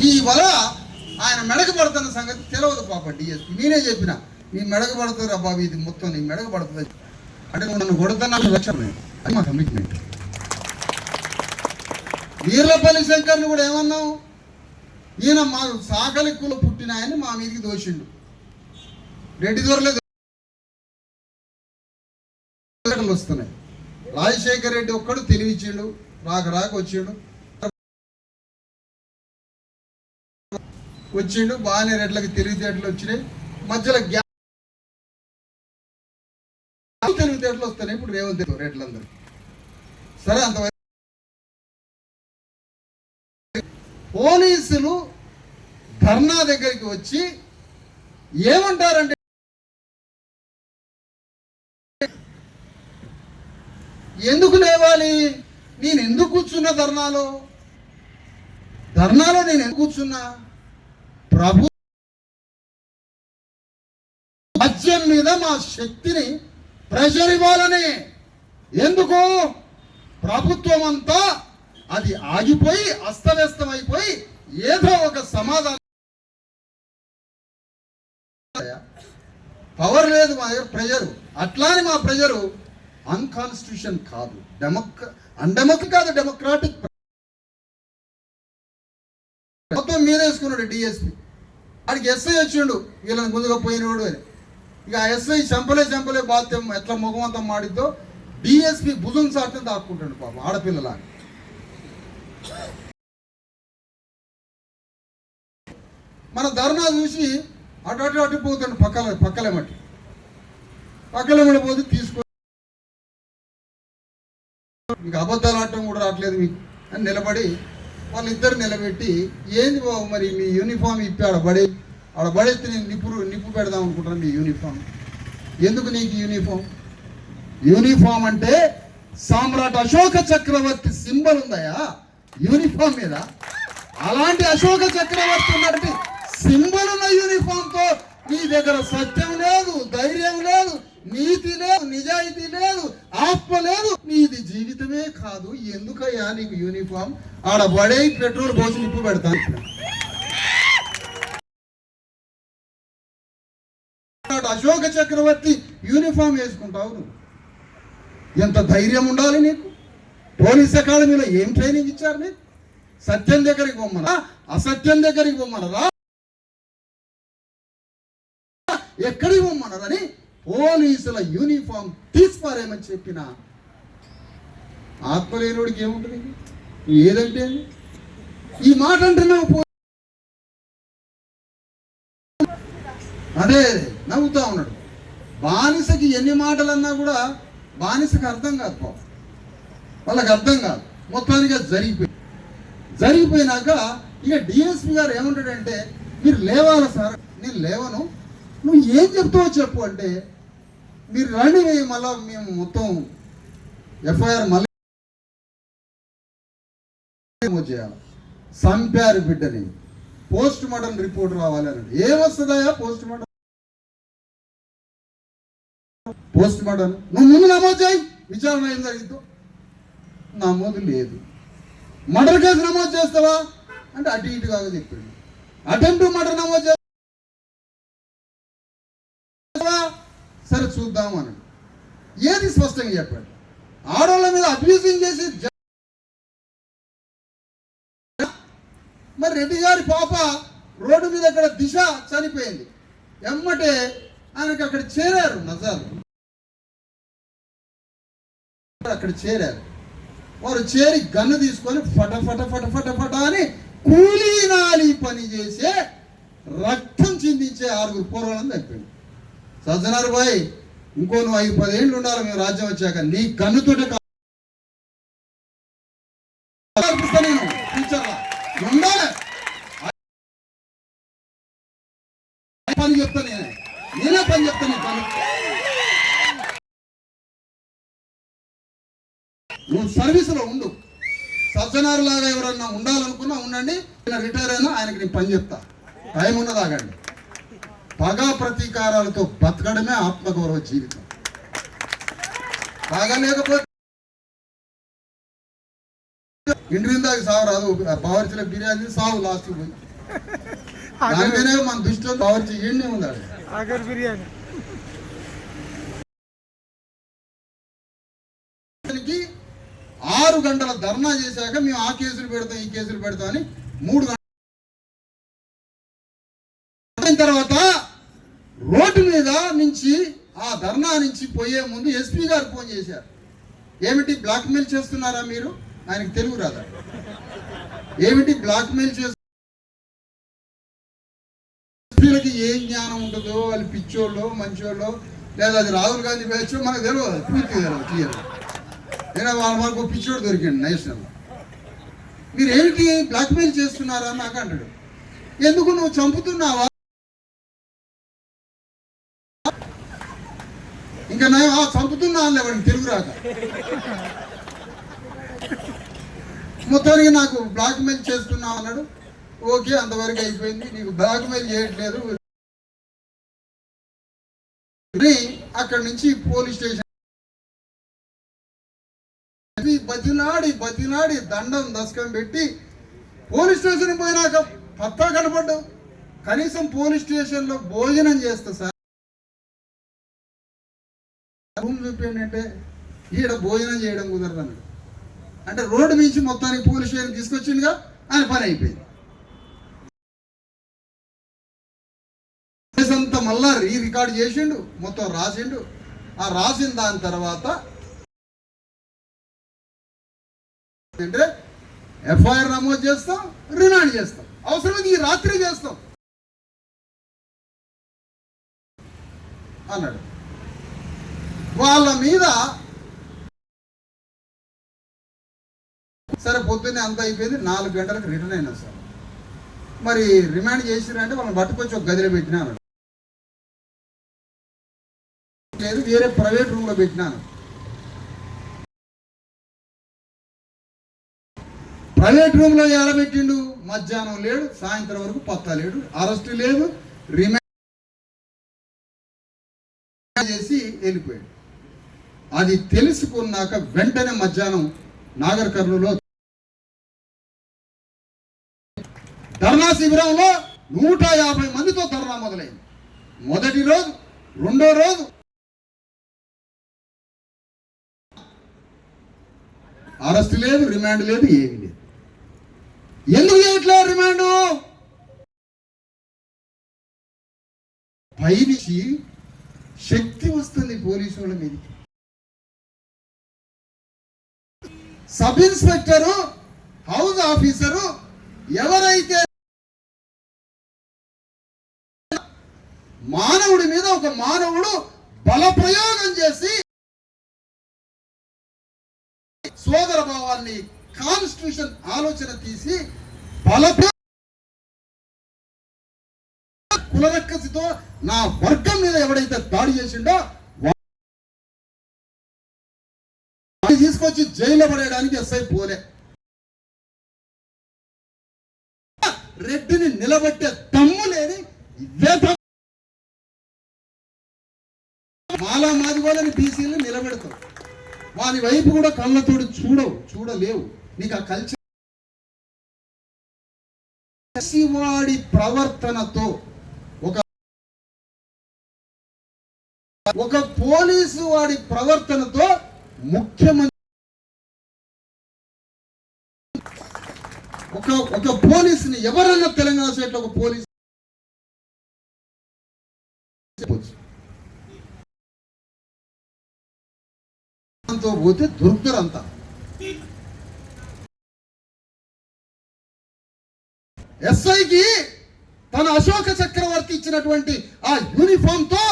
ఈ వల ఆయన మెడకు పడుతున్న సంగతి తెలియదు పాప డిఎస్పీ. నేనే చెప్పిన నీ మెడకు పడుతుంది రా బాబు, ఇది మొత్తం నీ మెడకు పడుతుంది అంటే నన్ను కొడుతున్నా రక్షణ, అది మా కమిట్మెంట్. వీర్లపల్లి శంకర్ని కూడా ఏమన్నావు, ఈయన మా సాకలిక్కులో పుట్టిన ఆయన మా మీదకి దోషిండు. రెడ్డి దొరలేదు వస్తున్నాయి. రాజశేఖర్ రెడ్డి ఒక్కడు తెలివిచ్చిండు, రాక వచ్చిండు బాగానే రెడ్లకి తెలివితేటలు వచ్చినాయి. మధ్యలో తెలివితేటలు వస్తున్నాయి. ఇప్పుడు రేవంత్ రెడ్లందరూ సరే. అంతవరకు పోలీసులు ధర్నా దగ్గరికి వచ్చి ఏమంటారంటే, ఎందుకు లేవాలి, నేను ఎందుకు కూర్చున్నా ధర్నాలో నేను ఎందుకు కూర్చున్నా, ప్రభు రాజ్యం మీద మా శక్తిని ప్రెషర్ ఇవ్వాలని. ఎందుకు, ప్రభుత్వం అంతా అది ఆగిపోయి అస్తవ్యస్తం అయిపోయి ఏదో ఒక సమాధానం, పవర్ లేదు మా దగ్గర, ప్రెజరు. అట్లానే మా ప్రెజరు అన్కాన్స్టిట్యూషన్ కాదు, కాదు, డెమోక్రాటిక్. మొత్తం మీదేసుకున్నాడు డిఎస్పీ. వాడికి ఎస్ఐ వచ్చిండు, వీళ్ళని ముందుగా పోయినవాడు అని. ఇక ఆ ఎస్ఐ చంపలే బాధ్యం ఎట్లా ముఖమంతం మాడిద్దో డిఎస్పీ భుజం సాటిని దాక్కుంటాడు పాపం ఆడపిల్లలా. మన ధర్నా చూసి అటు పోతాడు, పక్కలేమటి పోతే తీసుకో, మీకు అబద్ధాలు ఆడటం కూడా రావట్లేదు మీకు అని నిలబడి వాళ్ళిద్దరు నిలబెట్టి, ఏంది బాబు మరి మీ యూనిఫామ్ ఇప్పి ఆడబడేస్తే నేను నిప్పు పెడదాం అనుకుంటాను. మీ యూనిఫామ్ ఎందుకు, నీకు యూనిఫామ్ అంటే సామ్రాట్ అశోక చక్రవర్తి సింబల్ ఉందయా యూనిఫామ్ మీద. అలాంటి అశోక చక్రవర్తి ఉన్నట్టు సింబల్ ఉన్న యూనిఫామ్ తో నీ దగ్గర సత్యం లేదు, ధైర్యం లేదు, నీతి లేదు, నిజాయితీ లేదు, ఆత్మ లేదు, నీది జీవితమే కాదు. ఎందుకయ్యా నీకు యూనిఫామ్, ఆడబడే పెట్రోల్ పోసి నిప్పు పెడతాను. అశోక చక్రవర్తి యూనిఫామ్ వేసుకుంటావు నువ్వు, ఎంత ధైర్యం ఉండాలి నీకు. పోలీస్ అకాడమీలో ఏం ట్రైనింగ్ ఇచ్చారు నీకు? సత్యం దగ్గరికి పొమ్మనరా, అసత్యం దగ్గరికి పొమ్మనరా, ఎక్కడికి పొమ్మనరని పోలీసుల యూనిఫామ్ తీసిపారేమని చెప్పిన ఆత్మలేనుడికి ఏముంటుంది? ఏదంటే ఈ మాట అంటున్నావు, అదే నవ్వుతా ఉన్నాడు. బానిసకి ఎన్ని మాటలు అన్నా కూడా బానిసకి అర్థం కాదు, వాళ్ళకి అర్థం కాదు. మొత్తానికి జరిగిపోయినాక ఇక డిఎస్పీ గారు ఏమంటాడంటే, మీరు లేవాలి సార్. నేను లేవను, నువ్వు ఏం చెప్తావో చెప్పు అంటే, మీరు రండి మళ్ళా మేము మొత్తం ఎఫ్ఐఆర్ మళ్ళీ చేయాలి. సంపారు బిడ్డని, పోస్ట్ మార్టం రిపోర్ట్ రావాలి అన్నాడు. ఏమొస్తుందా పోస్ట్ మార్టం? నువ్వు ముందు నమోదు చేయి, విచారణ ఏం జరిగిందో. నమోదు లేదు. మర్డర్ కేసు నమోదు చేస్తావా అంటే అటు ఇటు కాగా చెప్పాడు. అటెంప్ట్ మర్డర్ నమోదు చేస్తావా, సరే చూద్దాం అన్నాడు. ఏది స్పష్టంగా చెప్పాడు. ఆడవాళ్ళ మీద అబ్యూజింగ్ చేసి, మరి రెడ్డి గారి పాప రోడ్డు మీద అక్కడ దిశ చనిపోయింది. ఎమ్మటే ఆయనకి అక్కడ చేరారు నజారు, అక్కడ చేరారు. వారు చేరి గన్ను తీసుకొని ఫట అని కూలీనాలి పని చేసే, రక్తం చిందించే 6 పూర్వాలను తప్పింది. సజ్జనారు భాయ్, ఇంకో నువ్వు 5-10 ఏళ్ళు ఉండాలి మేము రాజ్యం వచ్చాక. నీ గన్నుతోటే నేను ఉండాలి పని చెప్తా, నేనే పని చెప్తాను. నువ్వు సర్వీసులో ఉండు. సజ్జనారు లాగా ఎవరన్నా ఉండాలనుకున్నా ఉండండి, రిటైర్ అయినా ఆయనకి నేను పని చెప్తా. టైం ఉన్నదాగండి. పగా ప్రతీకారాలతో బతకడమే ఆత్మగౌరవ జీవితం. బాగా లేకపోతే ఇంటి దాకా సాగు రాదు. బావర్చిలో బిర్యానీ సాగు లాస్ట్ పోయి దానికనే మన దృష్టిలో కావచ్చు ఏంటి ఉండాలి ఆగర్ బిర్యానీ 6 గంటల ధర్నా చేశాక మేము ఆ కేసులు పెడతాం ఈ కేసులు పెడతాం అని 3 గంటల తర్వాత రోడ్డు మీద నుంచి ఆ ధర్నా నుంచి పోయే ముందు ఎస్పీ గారు ఫోన్ చేశారు. ఏమిటి బ్లాక్మెయిల్ చేస్తున్నారా మీరు? ఆయనకు తెలుగు రాదా? ఏమిటి బ్లాక్మెయిల్ చేస్తున్నకి ఏం జ్ఞానం ఉంటుందో, వాళ్ళు పిచ్చోళ్ళు మంచోళ్ళు లేదా అది రాహుల్ గాంధీ బ్యాచ్ మనకు తెలియదు, పూర్తిగా తెలియదు క్లియర్. నేను మనకు పిచ్చోడు దొరికండి నేషనల్. మీరు ఏమిటి బ్లాక్మెయిల్ చేస్తున్నారా అని నాకు అంటాడు. ఎందుకు నువ్వు చంపుతున్నావా? ఇంకా నేను చంపుతున్నా అని వాడికి తెలుగు రాక మొత్తానికి నాకు బ్లాక్మెయిల్ చేస్తున్నావు అన్నాడు. ఓకే, అంతవరకు అయిపోయింది. నీకు బ్లాక్మెయిల్ చేయట్లేదు. అక్కడి నుంచి పోలీస్ స్టేషన్ బతిలాడి దండం దశకం పెట్టి పోలీస్ స్టేషన్ పోయినాక పత్తా కనపడ్డావు. కనీసం పోలీస్ స్టేషన్లో భోజనం చేస్తా సార్ రూమ్ చూపించండి అంటే ఈడ భోజనం చేయడం కుదరదు అన్నాడు. అంటే రోడ్డు మించి మొత్తానికి పోలీస్ స్టేషన్ తీసుకొచ్చిండుగా ఆయన పని అయిపోయింది. అంతా మళ్ళా రికార్డు చేసిండు, మొత్తం రాసిండు. ఆ రాసిన దాని తర్వాత అంటే ఎఫ్ఐఆర్ నమోదు చేస్తాం, రిమాండ్ చేస్తాం, అవసరమైతే ఈ రాత్రి చేస్తాం అన్నాడు. వాళ్ళ మీద సరే పొద్దున్నే అంత అయిపోయింది. 4 గంటలకు రిటర్న్ అయినా సార్. మరి రిమాండ్ చేసిరంటే వాళ్ళని పట్టుకొచ్చి ఒక గదిలో పెట్టినాను, లేదు వేరే ప్రైవేట్ రూమ్లో పెట్టినాను. ప్రైవేట్ రూమ్లో ఏడబెట్టిండు. మధ్యాహ్నం లేడు, సాయంత్రం వరకు పత్తా లేడు, అరెస్ట్ లేదు, రిమాండ్ చేసి వెళ్ళిపోయాడు. అది తెలుసుకున్నాక వెంటనే మధ్యాహ్నం నాగర్ కర్నూలులో ధర్నా శిబిరంలో 150 మందితో ధర్నా మొదలైంది. మొదటి రోజు, రెండో రోజు అరెస్ట్ లేదు, రిమాండ్ లేదు, ఏమీ లేదు. ఎందుకు చేయట్లేదు రిమాండ్? పైనుంచి శక్తి వస్తుంది పోలీసు వాళ్ళ మీదకి. సబ్ ఇన్స్పెక్టరు, హౌస్ ఆఫీసరు ఎవరైతే మానవుడి మీద ఒక మానవుడు బల ప్రయోగం చేసి సోదర భావాన్ని కాన్స్టిట్యూషన్ ఆలోచన తీసి కులరక్కసితో నా వర్గం మీద ఎవడైతే దాడి చేసిండో తీసుకొచ్చి జైలు పడేయడానికి ఎస్ఐ పోలే. రెడ్డిని నిలబెట్టే దమ్ము లేని మాలా మాది వాళ్ళని బీసీలు నిలబెడతావు. వాని వైపు కూడా కళ్ళతోడు చూడలేవు. నీకు ఆ కల్చర్ వాడి ప్రవర్తనతో ఒక పోలీసు వాడి ప్రవర్తనతో ముఖ్యమంత్రి ఒక పోలీసుని ఎవరన్నా తెలంగాణ స్టేట్ లో ఒక పోలీసు పోతే దొరుకుతారంతా. ఎస్ఐకి తన అశోక చక్రవర్తి ఇచ్చినటువంటి ఆ యూనిఫామ్ తో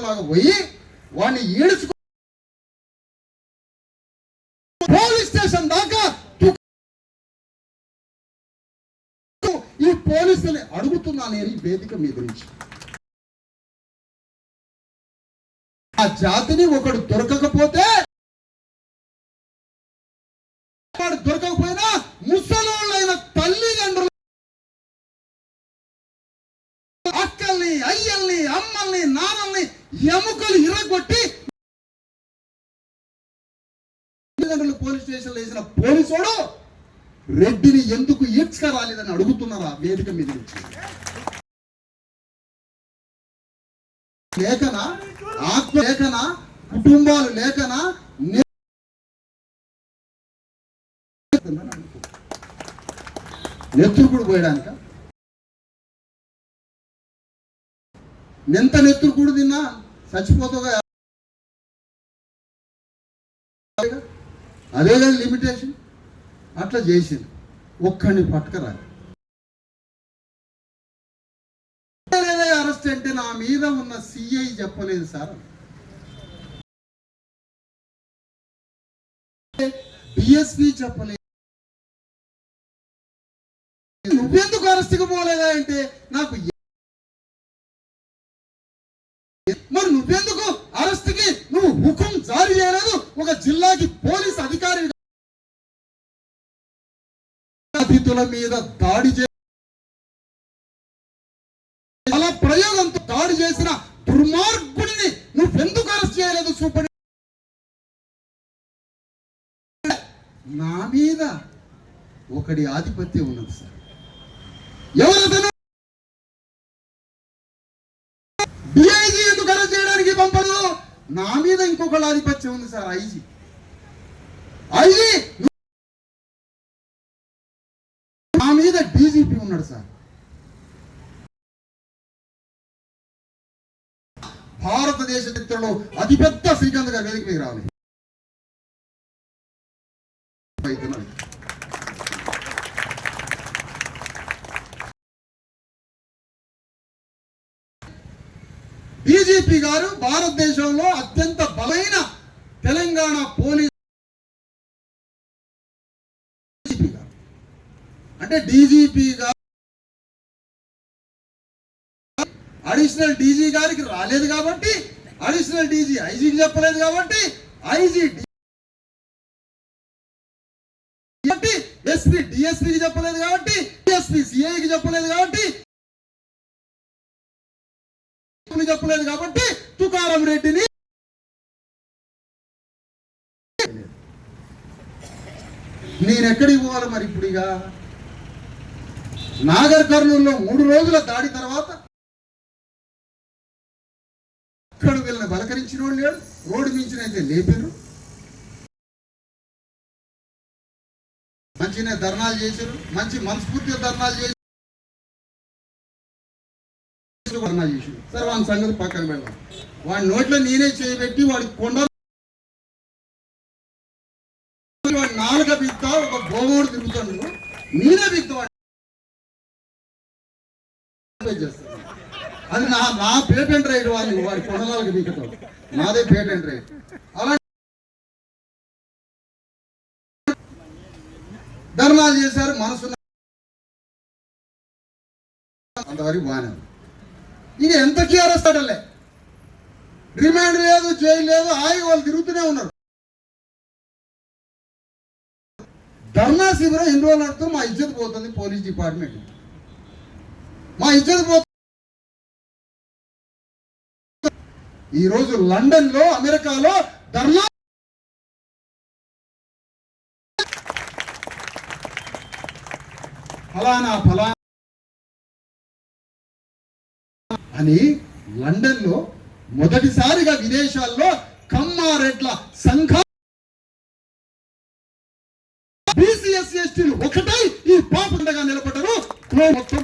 లాగా పోయి వాడిని ఈడ్చుకో పోలీస్ స్టేషన్ దాకా ఈ పోలీసుని అడుగుతున్నా నేను ఈ వేదిక మీద నుంచి. ఆ జాతిని ఒకడు దొరకకపోతే వాడు దొరకకపోయినా ముసలోళ్ళైన తల్లిదండ్రులు అక్కల్ని, అయ్యల్ని, అమ్మల్ని, నాన్నల్ని ఎముకలు ఇరగొట్టి పోలీస్ స్టేషన్లో వేసిన పోలీసోడు రెడ్డిని ఎందుకు ఈడ్చుక రాలేదని అడుగుతున్నారు ఆ వేదిక మీద నుంచి. లేఖన ఆత్మ లేఖన కుటుంబాలు లేఖన నెత్తురుకుడు పోయడానిక ఎంత నెత్తురుకుడు తిన్నా చచ్చిపోతావుగా. అదే కదా లిమిటేషన్. అట్లా చేసింది. ఒక్కడిని పట్టుకరాలి. అరెస్ట్ అంటే నా మీద ఉన్న సిఐ చెప్పలేదు సార్, డిఎస్పి చెప్పలేదు. నువ్వెందుకు అరెస్ట్కి పోలేదా అంటే నాకు, మరి నువ్వెందుకు అరెస్ట్కి నువ్వు హుకుం జారీ చేయలేదు? ఒక జిల్లాకి పోలీస్ అధికారి అతిథుల మీద దాడి అలా ప్రయోగంతో దాడి చేసిన దుర్మార్గుడిని నువ్వెందుకు అరెస్ట్ చేయలేదు? సూపర్ నా మీద ఒకడి ఆధిపత్యం ఉన్నది సార్. ఎవరతను? డిఐజీ ఎందుకు అరెస్ట్ చేయడానికి పంపదు? నా మీద ఇంకొకళ్ళ ఆధిపత్యం ఉంది సార్. ఐజీ నా మీద డీజీపీ ఉన్నాడు సార్. భారతదేశ చరిత్రలో అతిపెద్ద శ్రీకాంత్ గారి వేదిక మీద రావాలి. డీజీపీ గారు భారతదేశంలో అత్యంత బలమైన తెలంగాణ పోలీస్ అంటే డీజీపీ గారు అడిషనల్ డీజీ గారికి రాలేదు కాబట్టి, అడిషనల్ డీజీ ఐజీకి చెప్పలేదు కాబట్టి, ఐజీ ఎస్పీ డిఎస్పీకి చెప్పలేదు కాబట్టి, డిఎస్పీ సిఐకి చెప్పలేదు కాబట్టి, చెప్పలేదు కాబట్టి తుకారం రెడ్డిని నేనెక్కడికి పోవాలి మరి? ఇప్పుడు ఇక నాగర్ కర్నూలులో 3 రోజుల దాడి తర్వాత ఇక్కడ వీళ్ళని బలకరించిన వాళ్ళు లేడు. రోడ్డు మించినైతే లేపారు, మంచిగా ధర్నాలు చేశారు, మంచి మనస్ఫూర్తిగా ధర్నాలు చేశారు. సరే వాడి సంగతి పక్కన పెడదాం. వాడి నోట్లో నేనే చేయబెట్టి వాడి కొండ వాడి నాలుగ బిగ్తా ఒక గోగోడు తిరుగుతాడు, నేనే బిగ్తా చేస్తాను. అది నా పేటెంట్ రైట్. వాడి కొండలాలకు దిగుతాం, నాదే పేటెంట్ రైట్. అలా ధర్నాలు చేశారు. మనసున్న అంతవరకు బాగానే ఉంది. ఇక ఎంతకీ అరెస్ట్ అడలే, రిమాండ్ లేదు, జైలు లేదు, హాయిగా వాళ్ళు తిరుగుతూనే ఉన్నారు. ధర్నా శిబిరం ఎన్ని రోజులు నడుతూ మా ఇజ్జత్ పోతుంది. పోలీస్ డిపార్ట్మెంట్ మా ఇజ్జత్ పోతుంది. ఈరోజు లండన్ లో, అమెరికాలో ధర్నా ఫలానా ఫలానా అని లండన్ లో మొదటిసారిగా విదేశాల్లో కమ్మారెడ్ల సంఘ బీసీఎస్సీ ఎస్టీలు ఒకటై ఈ పాపండగా నిలబడ్డారు. మొత్తం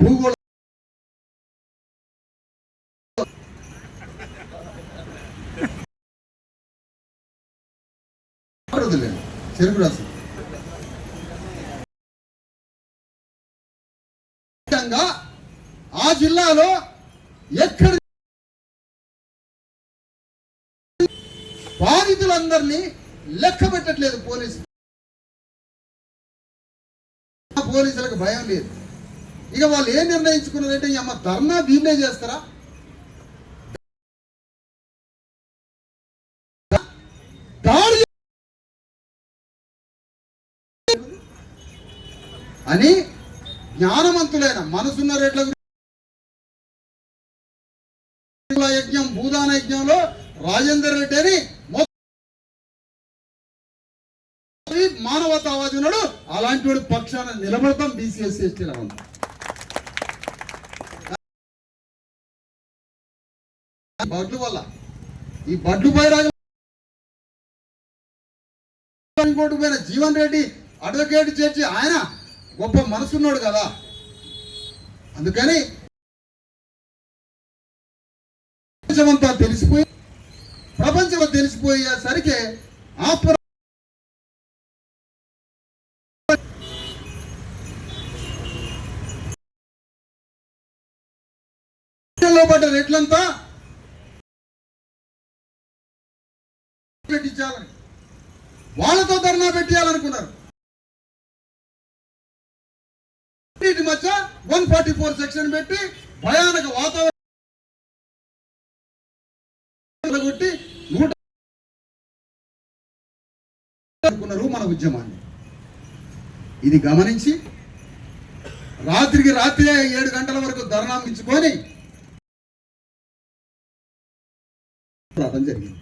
భూగోళ చెరుకు రాసి ఆ జిల్లాలో ఎక్కడ బాధితులందరినీ లెక్క పెట్టట్లేదు పోలీసులు. పోలీసులకు భయం లేదు. ఇక వాళ్ళు ఏం నిర్ణయించుకున్నారంటే అమ్మ ధర్నా వీళ్ళే చేస్తారా, దాడి అని జ్ఞానవంతులైన మనసున్న రెడ్ల యజ్ఞం భూదాన యజ్ఞంలో రాజేందర్ రెడ్డి అని మానవతావాది ఉన్నాడు, అలాంటి వాడి పక్షాన నిలబడతాం బీసీ ఎస్సీ ఎస్టీల బడ్లు వల్ల. ఈ బడ్లు బైరాగ పోయిన జీవన్ రెడ్డి అడ్వకేట్ చేర్చి ఆయన గొప్ప మనసున్నాడు కదా, అందుకని ప్రపంచమంతా తెలిసిపోయి ప్రపంచం తెలిసిపోయేసరికి ఆ పడ్డ రెట్లంతా పెట్టించాలని వాళ్ళతో ధర్నా పెట్టాలనుకున్నారు. వీటి మధ్య 144 సెక్షన్ పెట్టి భయానక వాతావరణం కొట్టి అనుకున్నారు మన ఉద్యమాన్ని. ఇది గమనించి రాత్రికి రాత్రి 7 గంటల వరకు ధర్నా మించుకొని జరిగింది.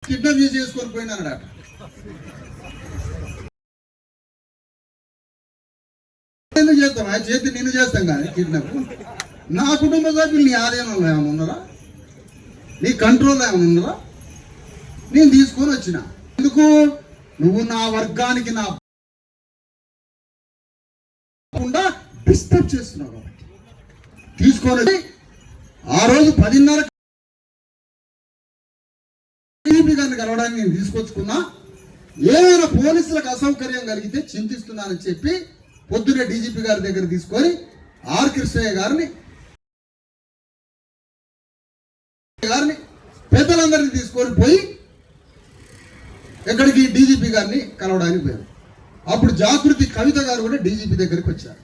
కిడ్నాప్ చేసుకొని పోయినాడట. ఎందుకు చేస్తాం? ఆ చేతి నిన్ను చేస్తాం కానీ కిడ్నాప్. నా కుటుంబ సభ్యులు నీ ఆధీనంలో ఏమైనా ఉన్నారా, నీ కంట్రోల్లో ఏమైనా ఉన్నారా? నేను తీసుకొని వచ్చిన ఎందుకు? నువ్వు నా వర్గానికి నా డిస్టర్బ్ చేస్తున్నావు కాబట్టి తీసుకొని ఆ రోజు 10:30 డీజీపీ గారిని కలవడానికి నేను తీసుకొచ్చుకున్నా. ఏమైనా పోలీసులకు అసౌకర్యం కలిగితే చింతిస్తున్నానని చెప్పి పొద్దునే డీజీపీ గారి దగ్గర తీసుకొని ఆర్ కృష్ణయ్య గారిని పెద్దలందరినీ తీసుకొని పోయి ఎక్కడికి డీజీపీ గారిని కలవడానికి పోయారు. అప్పుడు జాగృతి కవిత గారు కూడా డీజీపీ దగ్గరికి వచ్చారు.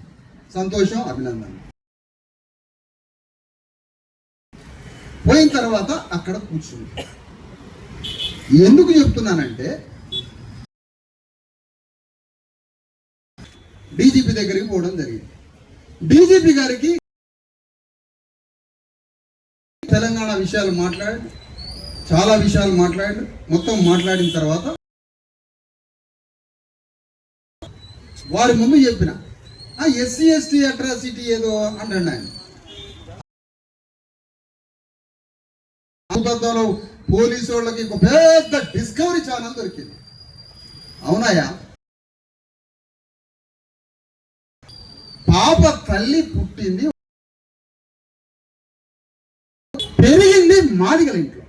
సంతోషం, అభినందన. పోయిన తర్వాత అక్కడ కూర్చుంది. ఎందుకు చెప్తున్నానంటే డీజీపీ దగ్గరికి పోవడం జరిగింది. డీజీపీ గారికి తెలంగాణ విషయాలు మాట్లాడి చాలా విషయాలు మాట్లాడి మొత్తం మాట్లాడిన తర్వాత వారి ముందు చెప్పిన ఎస్సీ ఎస్టీ అట్రాసిటీ ఏదో అంటాడు ఆయన. పోలీసు వాళ్ళకి ఒక పెద్ద డిస్కవరీ ఛానల్ దొరికింది. అవునాయా? పాప తల్లి పుట్టింది పెరిగింది మాదిగల ఇంట్లో,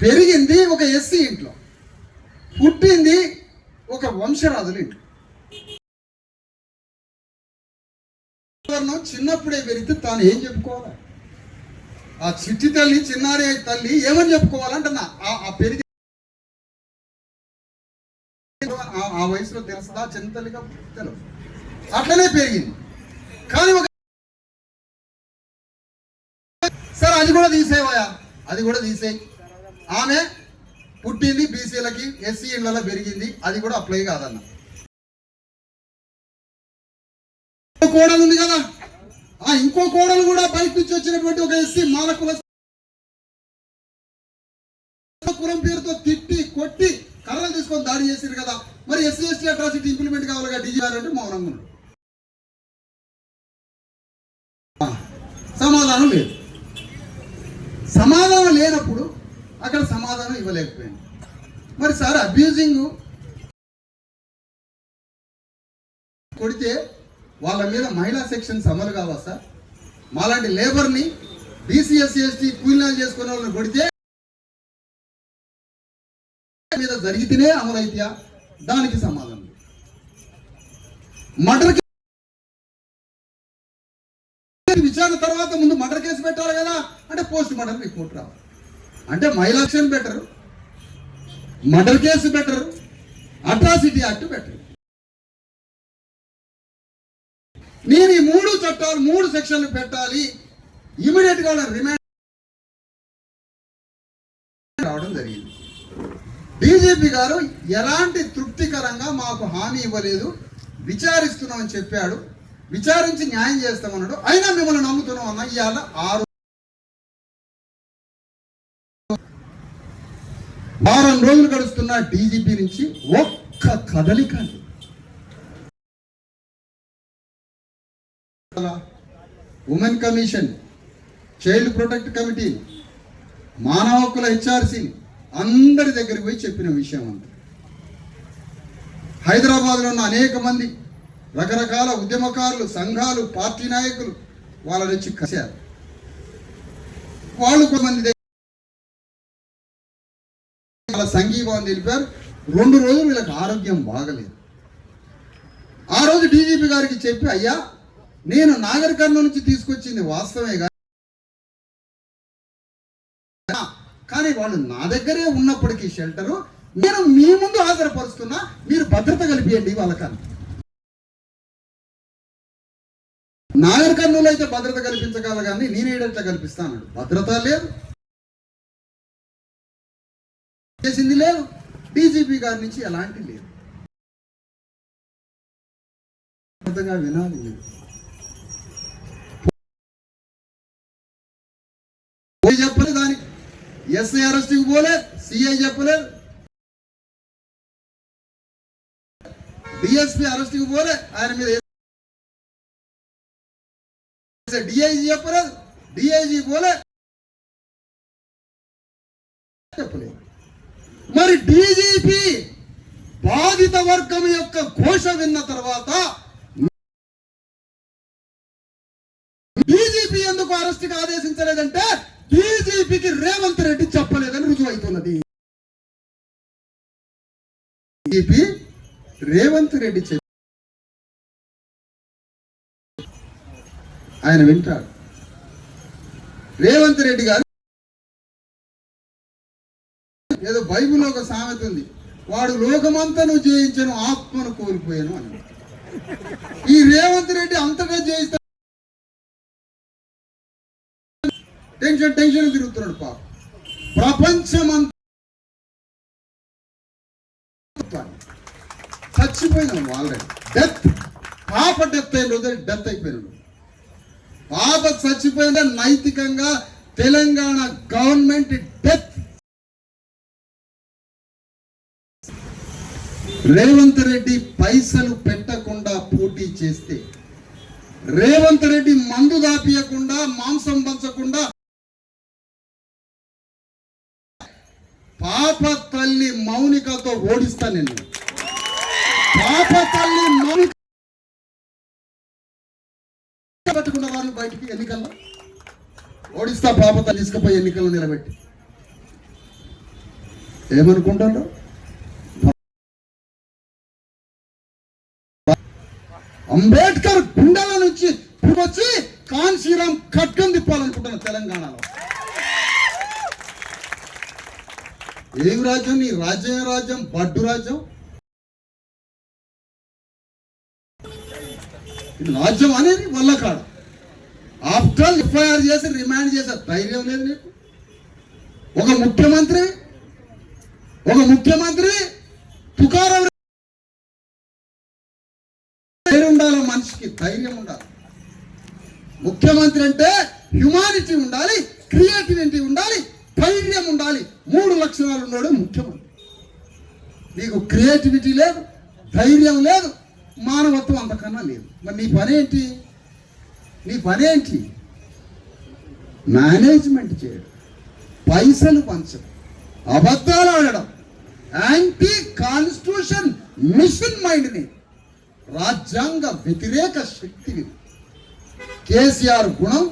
పెరిగింది ఒక ఎస్సీ ఇంట్లో, పుట్టింది ఒక వంశరాజుల ఇంట్లో. చిన్నప్పుడే పెరిగితే తాను ఏం చెప్పుకోవాలి? ఆ చిట్టి తల్లి చిన్నారి తల్లి ఏమని చెప్పుకోవాలంటున్నా? ఆ పెరిగి ఆ వయసులో తెలుస్తుందా? చిన్న తల్లిగా తెలుసు. అట్లనే పెరిగింది. కానీ ఒక సరే అది కూడా తీసేవయా, అది కూడా తీసేయి. ఆమె పుట్టింది బీసీలకి, ఎస్సీ ఇళ్లలో పెరిగింది, అది కూడా అప్లై కాదన్న. కోడలు ఉంది కదా, ఇంకో కోడలు కూడా బయట నుంచి వచ్చినటువంటి ఒక ఎస్సీ మాలకుల కులం పేరుతో తిట్టి కొట్టి కర్రలు తీసుకొని దాడి చేశారు కదా. మరి ఎస్సీ ఎస్టీ అట్రాసిటీ ఇంప్లిమెంట్ కావాలిగా డీజీ గారు అంటే మౌనంగా ఉన్నాడు. సమాధానం లేదు. సమాధానం లేనప్పుడు అక్కడ సమాధానం ఇవ్వలేకపోయింది. మరి సార్ అబ్యూజింగ్ కొడితే వాళ్ళ మీద మహిళా సెక్షన్స్ అమలు కావా సార్? మాలాంటి లేబర్ని బీసీ ఎస్సీ ఎస్టీ కూలీనాలు చేసుకునే వాళ్ళని కొడితే మీద జరిగితేనే అమలు అయితేయా? దానికి సమాధానం. మర్డర్ విచారణ తర్వాత ముందు మర్డర్ కేసు పెట్టాలి కదా, అంటే పోస్ట్ మర్డర్ రిపోర్ట్ రావాలి. అంటే మహిళా action better, murder case better, atrocity act better. నేను ఈ 3 చట్టాలు 3 సెక్షన్లు పెట్టాలి, ఇమీడియట్ గా రిమాండ్ రావడం జరిగింది. డీజీపీ గారు ఎలాంటి తృప్తికరంగా మాకు హామీ ఇవ్వలేదు, విచారిస్తున్నామని చెప్పాడు, విచారించి న్యాయం చేస్తామన్నాడు. అయినా మిమ్మల్ని నమ్ముతున్నాం అన్న. ఇవాళ వారం రోజులు గడుస్తున్న డీజీపీ నుంచి ఒక్క కదలిక. Women commission, child protect committee, మానవ హక్కుల హెచ్ఆర్సీ అందరి దగ్గరికి పోయి చెప్పిన విషయం అంత. హైదరాబాద్లో ఉన్న అనేక మంది రకరకాల ఉద్యమకారులు, సంఘాలు, పార్టీ నాయకులు వాళ్ళ నుంచి కలిశారు. వాళ్ళు కొంతమంది వాళ్ళ సంఘీభావం తెలిపారు. 2 రోజులు వీళ్ళకి ఆరోగ్యం బాగలేదు. ఆ రోజు డీజీపీ గారికి చెప్పి, అయ్యా నేను నాగర్ కర్నూలు నుంచి తీసుకొచ్చింది వాస్తవమే కానీ వాళ్ళు నా దగ్గరే ఉన్నప్పటికీ షెల్టరు నేను మీ ముందు హాజరుపరుస్తున్నా, మీరు భద్రత కల్పియండి వాళ్ళకన్నా. నాగర్ కర్నూలు అయితే భద్రత కల్పించగల కానీ నేనేటట్లా కల్పిస్తాను. భద్రత లేదు, చేసింది లేదు, డీజీపీ గారి నుంచి ఎలాంటి లేదు. వినాలి చెప్పలేదు, దానికి ఎస్ఐ అరెస్ట్కి పోలే, సిఐ చెప్పలేదు, డిఎస్పీ అరెస్ట్కి పోలే, ఆయన మీద డిఐజీ చెప్పలేదు, డిఐజీ పోలే, చెప్పలేదు. మరి డీజీపీ బాధిత వర్గం యొక్క ఘోష విన్న తర్వాత డీజీపీ ఎందుకు అరెస్ట్కి ఆదేశించలేదంటే డీజీపీకి రేవంత్ రెడ్డి చెప్పలేదని రుజువు అవుతున్నది. డీజీపీ రేవంత్ రెడ్డి ఆయన వింటాడు. రేవంత్ రెడ్డి గారు ఏదో బైబిల్లో ఒక సామెత ఉంది, వాడు లోకమంతా నువ్వు జయించను ఆత్మను కోల్పోయాను అని. ఈ రేవంత్ రెడ్డి అంతగా జయిస్తా టెన్షన్ తిరుగుతున్నాడు. పాప ప్రపంచమంతా చచ్చిపోయినాం ఆల్రెడీ. డెత్, పాప డెత్ అయిన రోజు డెత్ అయిపోయినాడు. పాప చచ్చిపోయిన నైతికంగా తెలంగాణ గవర్నమెంట్ డెత్. రేవంత్ రెడ్డి పైసలు పెట్టకుండా పోటీ చేస్తే, రేవంత్ రెడ్డి మందు దాపియకుండా, మాంసం పంచకుండా పాప తల్లి మౌనికతో ఓడిస్తా. నేను పాప తల్లి మౌనిక పెట్టుకున్న వాళ్ళు బయటికి ఎన్నికల్లో ఓడిస్తా. పాప తల్లి తీసుకుపోయి ఎన్నికల్లో నిలబెట్టి ఏమనుకుంటారు? అంబేద్కర్ గుండెల నుంచి వచ్చి కాన్సీరామ్ ఖడ్గం తిప్పాలనుకుంటున్న తెలంగాణలో. ఏం రాజ్యం? నీ రాజ్యం రాజ్యం, బడ్డు రాజ్యం. రాజ్యం అనేది వల్ల కాడ. ఆఫ్టర్ ఆల్ ఎఫ్ఐఆర్ చేసి రిమాండ్ చేసే ధైర్యం లేదు నీకు. ఒక ముఖ్యమంత్రి తుకారాం ఉండాలి, మనిషికి ధైర్యం ఉండాలి. ముఖ్యమంత్రి అంటే హ్యుమానిటీ ఉండాలి, క్రియేటివిటీ ఉండాలి, ధైర్యం ఉండాలి. 3 లక్షణాలు ఉన్నాడు ముఖ్యమంత్రి. నీకు క్రియేటివిటీ లేదు, ధైర్యం లేదు, మానవత్వం అంతకన్నా లేదు. మరి నీ పనేంటి? మేనేజ్మెంట్ చేయడం, పైసలు పంచడం, అబద్ధాలు ఆడడం, యాంటీ కాన్స్టిట్యూషన్ మిషన్ మైండ్ని, రాజ్యాంగ వ్యతిరేక శక్తిని. కేసీఆర్ గుణం,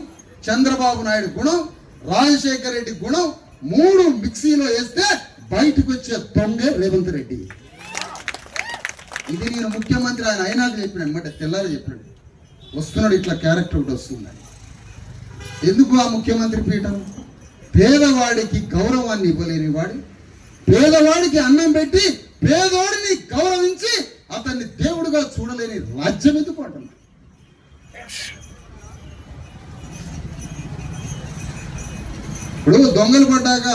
చంద్రబాబు నాయుడు గుణం, రాజశేఖర్ రెడ్డి గుణం 3 మిక్సీలో వేస్తే బయటకు వచ్చే దొంగే రేవంత్ రెడ్డి. ఇది నేను ముఖ్యమంత్రి ఆయన అయినాక చెప్పినాడు, అనమాట తెల్లారి చెప్పినాడు. వస్తున్నాడు ఇట్లా క్యారెక్టర్ ఒకటి వస్తుందని. ఎందుకు ఆ ముఖ్యమంత్రి పీఠం? పేదవాడికి గౌరవాన్ని ఇవ్వలేని వాడు, పేదవాడికి అన్నం పెట్టి పేదోడిని గౌరవించి అతన్ని దేవుడుగా చూడలేని రాజ్యం ఎందుకు అంటున్నా. ఇప్పుడు దొంగలు పడ్డాక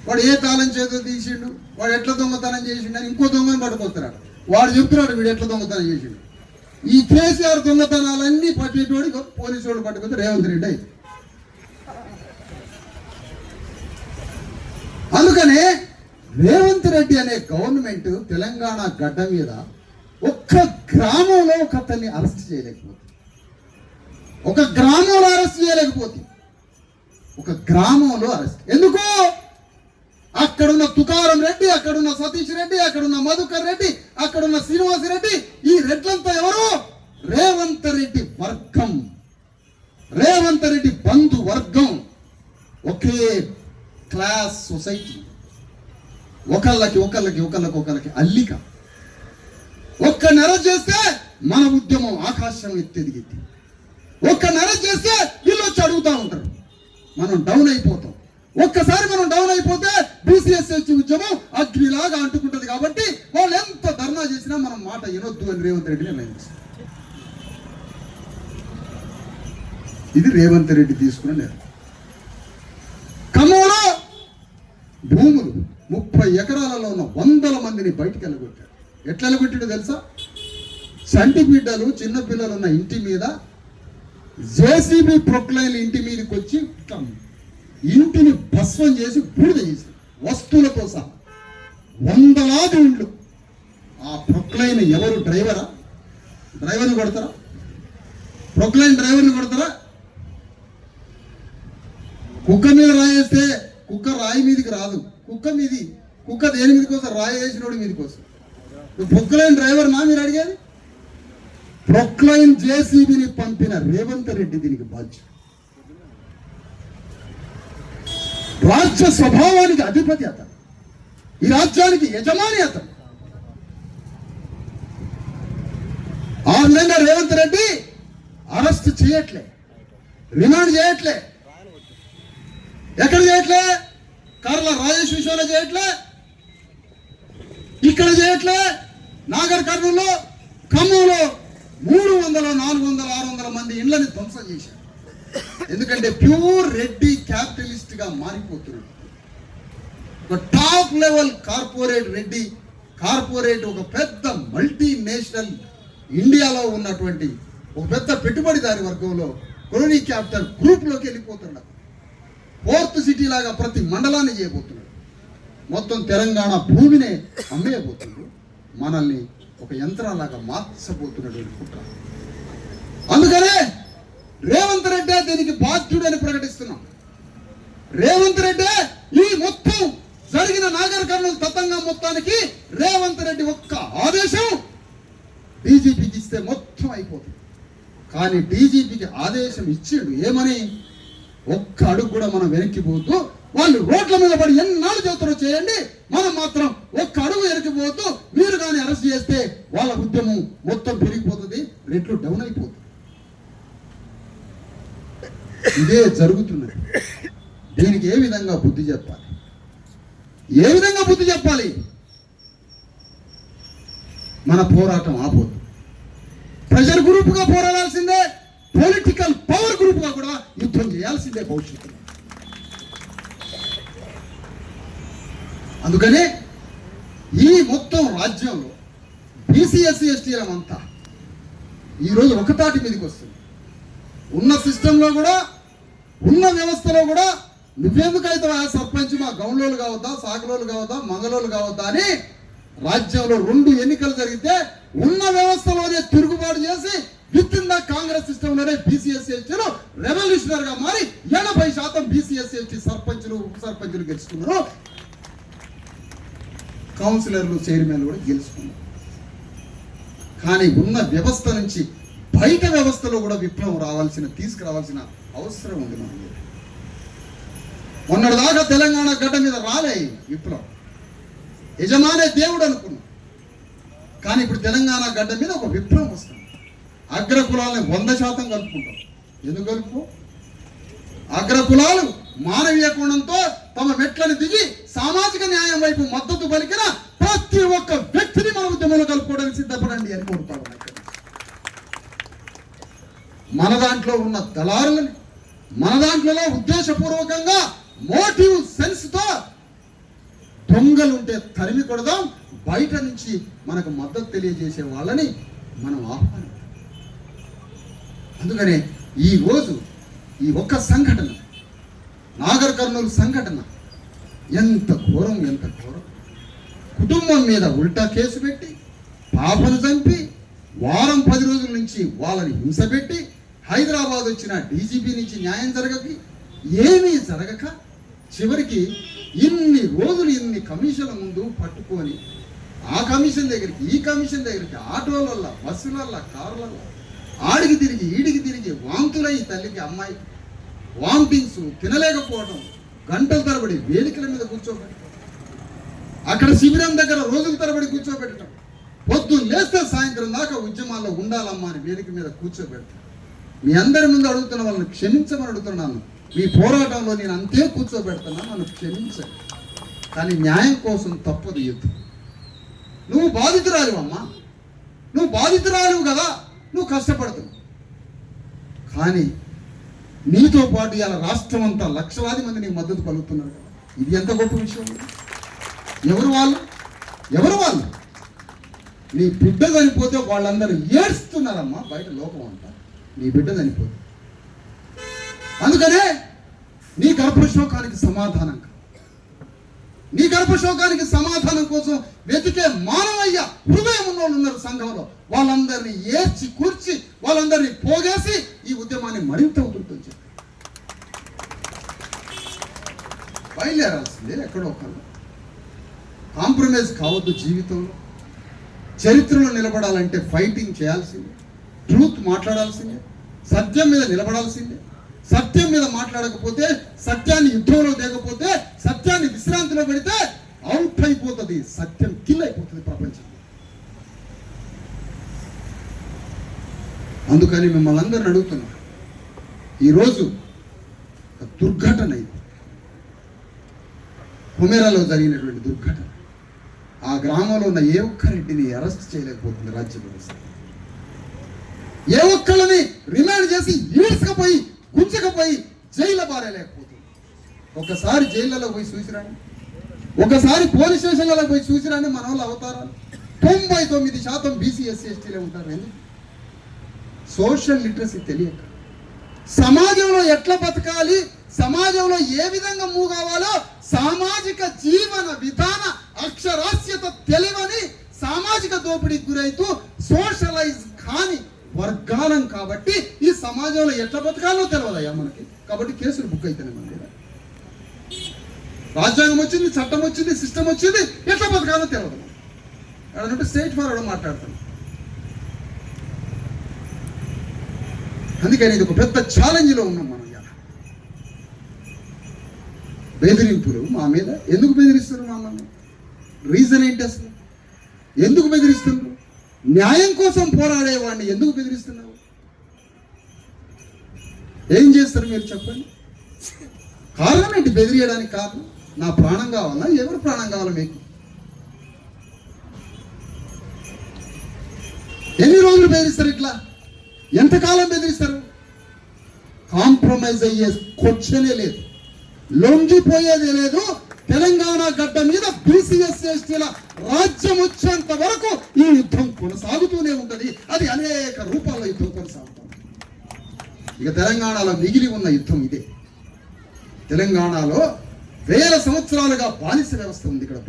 వాడు ఏ తాళం చేతో తీసిండు, వాడు ఎట్లా దొంగతనం చేసిండు అని ఇంకో దొంగను పట్టుకొస్తున్నాడు. వాడు చెప్తున్నాడు వీడు ఎట్లా దొంగతనం చేసిండు. ఈ కేసీఆర్ దొంగతనాలన్నీ పట్టేటోడి పోలీసు వాళ్ళు పట్టుకొస్తే రేవంత్ రెడ్డి అయితే. అందుకనే రేవంత్ రెడ్డి అనే గవర్నమెంట్ తెలంగాణ గడ్డ మీద ఒక్క గ్రామంలో ఒక అతన్ని అరెస్ట్ చేయలేకపోతుంది. ఒక గ్రామంలో అరెస్ట్ చేయలేకపోతుంది. ఒక గ్రామంలో అరెస్ట్ ఎందుకు? అక్కడున్న తుకారం రెడ్డి, అక్కడున్న సతీష్ రెడ్డి, అక్కడున్న మధుకర్ రెడ్డి, అక్కడున్న శ్రీనివాస్ రెడ్డి, ఈ రెడ్లంతా ఎవరు? రేవంత్ రెడ్డి వర్గం, రేవంత్ రెడ్డి బంధు వర్గం. ఒకే క్లాస్ సొసైటీ, ఒకళ్ళకి అల్లిక. ఒక్క నెర చేస్తే మన ఉద్యమం ఆకాశం ఎత్తెదిగిద్ది. ఒక్క నెర చేస్తే వీళ్ళు వచ్చి అడుగుతూ ఉంటారు, మనం డౌన్ అయిపోతాం. ఒక్కసారి మనం డౌన్ అయిపోతే బీసీఎస్ఎస్టీ ఉద్యమం అగ్నిలాగా అంటుకుంటుంది. కాబట్టి వాళ్ళు ఎంత ధర్నా చేసినా మనం మాట వినొద్దు అని రేవంత్ రెడ్డి నిర్ణయించారు. ఇది రేవంత్ రెడ్డి తీసుకున్న నిర్ణయం. ఖమ్మంలో భూములు 30 ఎకరాలలో ఉన్న 100 మందిని బయటికి వెళ్ళగొట్టాడు. ఎట్లా వెళ్ళగొట్టాడో తెలుసా? చంటి బిడ్డలు, చిన్నపిల్లలు ఉన్న ఇంటి మీద జేసీబీ ప్రొక్లైన్ ఇంటి మీదకి వచ్చి ఇంటిని భస్వం చేసి బూడిద చేసి వస్తువులతో సహా 100 ఇండ్లు. ఆ ప్రొక్లైన్ ఎవరు? డ్రైవరా? డ్రైవర్ని కొడతారా? ప్రొక్లైన్ డ్రైవర్ని కొడతారా? కుక్క మీద రాయేస్తే కుక్క రాయి మీదకి రాదు. కుక్క దేని మీదకి వస్తే రాయి వేసినోడి మీదకి వస్తుంది. ప్రొక్లైన్ డ్రైవర్ నా మీరు అడిగేది? ప్రొక్లైన్ జేసీబీని పంపిన రేవంత్ రెడ్డి దీనికి బాధ్యత. రాజ్య స్వభావానికి అధిపతి అతను, ఈ రాజ్యానికి యజమాని అతను. ఆ విధంగా రేవంత్ రెడ్డి అరెస్ట్ చేయట్లే, రిమాండ్ చేయట్లే. ఎక్కడ చేయట్లే? కర్ల రాజేష్ విషయంలో చేయట్లే, ఇక్కడ చేయట్లే. నాగర్ కర్నూలులో, ఖమ్మంలో 300, 400, 600 మంది ఇళ్లని ధ్వంసం చేశారు. ఎందుకంటే ప్యూర్ రెడ్డి క్యాపిటలిస్ట్ గా మారిపోతున్నాడు. ఒక top level corporate Reddy corporate, ఒక పెద్ద మల్టీనేషనల్ ఇండియాలో ఉన్నటువంటి ఒక పెద్ద పెట్టుబడిదారి వర్గంలో కొలోనీ క్యాపిటల్ గ్రూప్ లోకి వెళ్ళిపోతున్నాడు. 4th సిటీ లాగా ప్రతి మండలాన్ని చేయబోతున్నాడు. మొత్తం తెలంగాణ భూమినే అమ్మేయబోతున్నాడు. మనల్ని ఒక యంత్రాలాగా మార్చబోతున్నాడు కుట్ర. అందుకనే రేవంత్ రెడ్డి దీనికి బాధ్యుడని ప్రకటిస్తున్నాం. రేవంత్ రెడ్డి ఈ మొత్తం జరిగిన నాగర్ కర్నూలు తతంగం మొత్తానికి రేవంత్ రెడ్డి ఒక్క ఆదేశం డీజీపీకి ఇస్తే మొత్తం అయిపోతుంది. కానీ డీజీపీకి ఆదేశం ఇచ్చాడు ఏమని? ఒక్క అడుగు కూడా మనం వెనక్కిపోతూ, వాళ్ళు రోడ్ల మీద పడి ఎన్నాళ్ళు చెబుతారో చేయండి, మనం మాత్రం ఒక్క అడుగు వెనక్కిపోతూ మీరు కానీ అరెస్ట్ చేస్తే వాళ్ళ ఉద్యమం మొత్తం పెరిగిపోతుంది, రెట్లు డౌన్ అయిపోతుంది. ఇదే జరుగుతున్నది. దీనికి ఏ విధంగా బుద్ధి చెప్పాలి? ఏ విధంగా బుద్ధి చెప్పాలి? మన పోరాటం ఆపోదు. ప్రెషర్ గ్రూప్గా పోరాడాల్సిందే, పొలిటికల్ పవర్ గ్రూప్గా కూడా యుద్ధం చేయాల్సిందే భవిష్యత్తులో. అందుకనే ఈ మొత్తం రాజ్యంలో బీసీఎస్సీ ఎస్టీలంతా ఈరోజు ఒకతాటి మీదకి వస్తుంది. ఉన్న సిస్టంలో కూడా, ఉన్న వ్యవస్థలో కూడా నువ్వెందుకైతే సర్పంచ్ మా గౌన్లోలు కావద్దా, సాగలోలు కావద్దా, మంగళోలు కావద్దా అని రాజ్యంలో 2 ఎన్నికలు జరిగితే ఉన్న వ్యవస్థలోనే తిరుగుబాటు చేసి విత్ ఇన్ ద కాంగ్రెస్ సిస్టంలోనే బీసీఎస్సీ ఎస్టీలు రెవల్యూషనర్ గా మారి 80% బీసీఎస్సీ ఎస్టీ సర్పంచులు, ఉప సర్పంచులు గెలుచుకున్నారు. కౌన్సిలర్లు, చైర్మన్లు కూడా గెలుచుకున్నారు. కానీ ఉన్న వ్యవస్థ నుంచి బయట వ్యవస్థలో కూడా విప్లవం తీసుకురావాల్సిన అవసరం ఉంది మనకి. మొన్నటిదాకా తెలంగాణ గడ్డ మీద రాలే విప్లవం, యజమానే దేవుడు అనుకున్నాం. కానీ ఇప్పుడు తెలంగాణ గడ్డ మీద ఒక విప్లవం వస్తుంది. అగ్రకులాలని 100% కలుపుకుంటాం. ఎందుకు కలుపు? అగ్రకులాలు మానవీయ కోణంతో తమ మెట్లను దిగి సామాజిక న్యాయం వైపు మద్దతు పలికిన ప్రతి ఒక్క వ్యక్తిని మన ఉద్యమంలో కలుపుకోవడానికి సిద్ధపడండి అని కోరుతాడు. మన దాంట్లో ఉన్న దళారులని, మన దాంట్లో ఉద్దేశపూర్వకంగా మోటివ్ సెన్స్ తో దొంగలుంటే తరిమి కొడదాం, బయట నుంచి మనకు మద్దతు తెలియజేసే వాళ్ళని మనం ఆహ్వానిద్దాం. అందుకనే ఈ రోజు ఈ ఒక్క సంఘటన, నాగర్ కర్నూలు సంఘటన ఎంత ఘోరం. కుటుంబం మీద ఉల్టా కేసు పెట్టి పాపను చంపి వారం 10 రోజుల నుంచి వాళ్ళని హింస పెట్టి హైదరాబాద్ వచ్చిన డీజీపీ నుంచి న్యాయం ఏమీ జరగక చివరికి ఇన్ని రోజులు ఇన్ని కమిషన్ల ముందు పట్టుకొని ఆ కమిషన్ దగ్గరికి ఈ కమిషన్ దగ్గరికి ఆటోలల్లో బస్సులల్లో కార్లల్లో ఆడికి తిరిగి ఈడికి తిరిగి వాంతులై తల్లికి అమ్మాయికి వామిటింగ్స్ తినలేకపోవడం గంటల తరబడి వేదికల మీద కూర్చోబెట్టడం అక్కడ శిబిరం దగ్గర రోజుల తరబడి కూర్చోబెట్టడం పొద్దున్న లేస్తే సాయంత్రం దాకా ఉద్యమాల్లో ఉండాలమ్మా అని వేదిక మీద కూర్చోబెడతాం. మీ అందరి ముందు అడుగుతున్న వాళ్ళని క్షమించమని అడుగుతున్నాను. మీ పోరాటంలో నేను అంతే కూర్చోబెడుతున్నాను, నన్ను క్షమించండి. కానీ న్యాయం కోసం తప్పదు యుద్ధం. నువ్వు బాధితురాలివు అమ్మా, నువ్వు బాధితురాలివు కదా, నువ్వు కష్టపడుతున్నావు. కానీ నీతో పాటు ఇలా రాష్ట్రం అంతా లక్షలాది మంది నీకు మద్దతు పలుకుతున్నారు కదా, ఇది ఎంత గొప్ప విషయం. ఎవరు వాళ్ళు? నీ బిడ్డ చనిపోతే వాళ్ళందరూ ఏడుస్తున్నారమ్మా బయట లోకం అంతా. నీ బిడ్డ చనిపోతే అందుకనే నీ గర్భశోకానికి సమాధానం నీ గర్భశోకానికి సమాధానం కోసం వెతికే మానవయ్య హృదయం ఉన్న వాళ్ళు ఉన్నారు సంఘంలో. వాళ్ళందరినీ ఏర్చి కూర్చి వాళ్ళందరినీ పోగేసి ఈ ఉద్యమాన్ని మరింత ఉధృతం చేయాలి. బయలుదేరాల్సిందే. ఎక్కడో ఒకళ్ళు కాంప్రమైజ్ కావద్దు. జీవితంలో చరిత్రలో నిలబడాలంటే ఫైటింగ్ చేయాల్సిందే, ట్రూత్ మాట్లాడాల్సిందే, సత్యం మీద నిలబడాల్సిందే. సత్యం మీద మాట్లాడకపోతే, సత్యాన్ని యుద్ధంలో దిగకపోతే, సత్యాన్ని విశ్రాంతిలో పెడితే అవుట్ అయిపోతుంది, సత్యం కిల్ అయిపోతుంది ప్రపంచం. అందుకని మిమ్మల్ని అందరిని అడుగుతున్నా, ఈరోజు దుర్ఘటన ఇది, హుమేరాలో జరిగినటువంటి దుర్ఘటన. ఆ గ్రామంలో ఉన్న ఏ ఒక్కరింటిని అరెస్ట్ చేయలేకపోతుంది రాజ్య వ్యవస్థ. ఏ ఒక్కళ్ళని రిమాండ్ చేసి ఈడ్చకపోయి గుంజకపోయి జైలు పారేయలేకపోతుంది. ఒకసారి జైళ్ళలో పోయి చూసిరాని, ఒకసారి పోలీస్ స్టేషన్లలో పోయి చూసిరాని మన వాళ్ళు అవతారాలు. 99% బీసీ ఎస్సీ ఎస్టీలే ఉంటారు. ఎందుకు? సోషల్ లిటరసీ తెలియక, సమాజంలో ఎట్లా బతకాలి, సమాజంలో ఏ విధంగా మూవ్ కావాలో సామాజిక జీవన విధాన అక్షరాస్యత తెలియని సామాజిక దోపిడీకి గురైతూ సోషలైజ్ కాని వర్గాలం కాబట్టి ఈ సమాజంలో ఎట్లా బతకాలో తెలియదయ్యా మనకి. కాబట్టి కేసులు బుక్ అయితేనే మన మీద. రాజ్యాంగం వచ్చింది, చట్టం వచ్చింది, సిస్టమ్ వచ్చింది, ఎట్లా బతకాలో తెలియదు. అదంటే స్ట్రైట్ ఫార్వర్డ్ మాట్లాడుతున్నాం. అందుకని ఇది ఒక పెద్ద ఛాలెంజ్లో ఉన్నాం మనం. బెదిరింపులు మా మీద ఎందుకు బెదిరిస్తున్నారు? మమ్మల్ని రీజన్ ఏంటి అసలు? ఎందుకు బెదిరిస్తున్నారు? న్యాయం కోసం పోరాడేవాడిని ఎందుకు బెదిరిస్తున్నావు? ఏం చేస్తారు మీరు చెప్పండి. కారణం ఏంటి బెదిరియడానికి? కారణం నా ప్రాణం కావాలా? ఎవరు ప్రాణం కావాలా మీకు? ఎన్ని రోజులు బెదిరిస్తారు? ఇట్లా ఎంతకాలం బెదిరిస్తారు? కాంప్రమైజ్ అయ్యే క్వశ్చనే లేదు, లొంగిపోయేది లేదు. తెలంగాణ గడ్డ మీద బీసీఎస్ ఎస్టీల రాజ్యం వచ్చేంత వరకు ఈ యుద్ధం కొనసాగుతూనే ఉంటుంది. అది అనేక రూపాల్లో యుద్ధం కొనసాగుతుంది. ఇక తెలంగాణలో మిగిలి ఉన్న యుద్ధం ఇదే. తెలంగాణలో 1000 సంవత్సరాలుగా బానిస వ్యవస్థ ఉంది. ఇక్కడ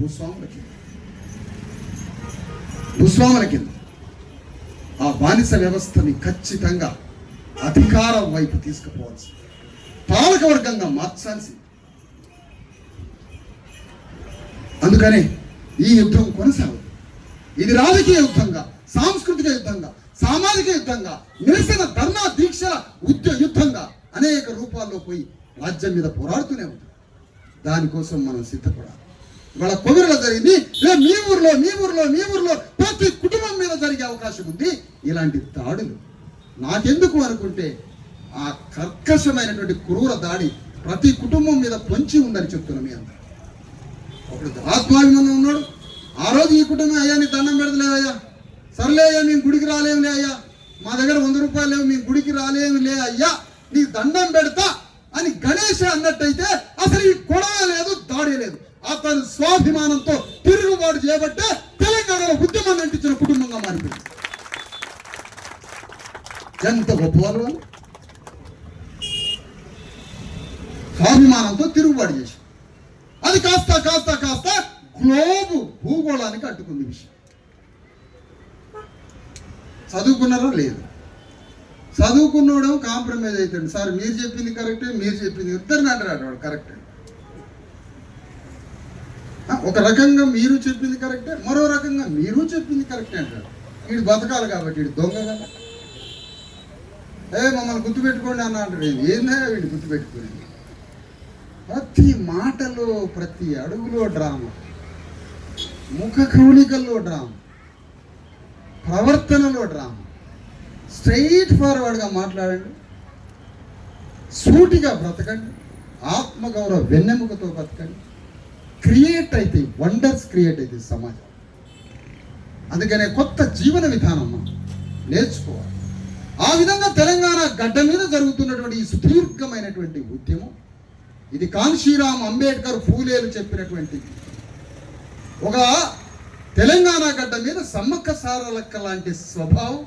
భూస్వాముల కింద ఆ బానిస వ్యవస్థని ఖచ్చితంగా అధికారం వైపు తీసుకుపోవాల్సి, పాలక వర్గంగా మార్చాల్సి. అందుకనే ఈ యుద్ధం కొనసాగుతుంది. ఇది రాజకీయ యుద్ధంగా, సాంస్కృతిక యుద్ధంగా, సామాజిక యుద్ధంగా, నిరసన ధర్నా దీక్షల యుద్ధంగా అనేక రూపాల్లో పోయి రాజ్యం మీద పోరాడుతూనే ఉంటుంది. దానికోసం మనం సిద్ధపడాలి. ఇవాళ కొవ్వూరులో జరిగింది, మీ ఊర్లో ప్రతి కుటుంబం మీద జరిగే అవకాశం ఉంది. ఇలాంటి దాడులు నాకెందుకు అనుకుంటే ఆ కర్కశమైనటువంటి క్రూర దాడి ప్రతి కుటుంబం మీద పొంచి ఉందని చెప్తున్నా. మీ అందరూ ఒకడు ఆత్మాభిమానం ఉన్నాడు. ఆ రోజు ఈ కుటుంబం, అయ్యా నీ దండం పెడతలేదయ్యా, సర్లే అయ్యా మేము గుడికి రాలేములే అయ్యా, మా దగ్గర 100 రూపాయలు లేవు, మేము గుడికి రాలేములే అయ్యా, నీ దండం పెడతా అని గణేష్ అన్నట్టయితే అసలు ఈ గొడవ లేదు, దాడి లేదు. అతను స్వాభిమానంతో తిరుగుబాటు చేయబట్టే తెలంగాణలో ఉద్యమాన్ని అంటించిన కుటుంబంగా మారిపోయింది. ఎంత గొప్పవారు వాళ్ళు. స్వాభిమానంతో తిరుగుబాటు చేసి అది కాస్త గ్లోబు భూగోళానికి అడ్డుకుంది విషయం. చదువుకున్నారా? లేదు. చదువుకున్నోడు కాంప్రమైజ్ అవుతాడు. సార్ మీరు చెప్పింది కరెక్టే, మీరు చెప్పింది ఇద్దరిని అంటారు వాడు కరెక్టే. ఒక రకంగా మీరు చెప్పింది కరెక్టే, మరో రకంగా మీరు చెప్పింది కరెక్టే అంటాడు. వీడు బతకాలి కాబట్టి వీడు దొంగ కదా. మమ్మల్ని గుర్తుపెట్టుకోండి అన్న అంటాడు. ఏందా వీడు గుర్తుపెట్టుకునేది? ప్రతి మాటలో, ప్రతి అడుగులో డ్రామా, ముఖ కవళికల్లో డ్రామా, ప్రవర్తనలో డ్రామా. స్ట్రైట్ ఫార్వర్డ్గా మాట్లాడండి, సూటిగా బ్రతకండి, ఆత్మగౌరవ వెన్నెముకతో బ్రతకండి. క్రియేట్ అయితే వండర్స్ క్రియేట్ అయితే సమాజం. అందుకనే కొత్త జీవన విధానం నేర్చుకోవాలి. ఆ విధంగా తెలంగాణ గడ్డ మీద జరుగుతున్నటువంటి ఈ సుదీర్ఘమైనటువంటి ఉద్యమం, ఇది కాన్షీరామ్ అంబేద్కర్ ఫూలేలు చెప్పినటువంటి ఒక తెలంగాణ గడ్డ మీద సమ్మక్క సారలక్క లాంటి స్వభావం,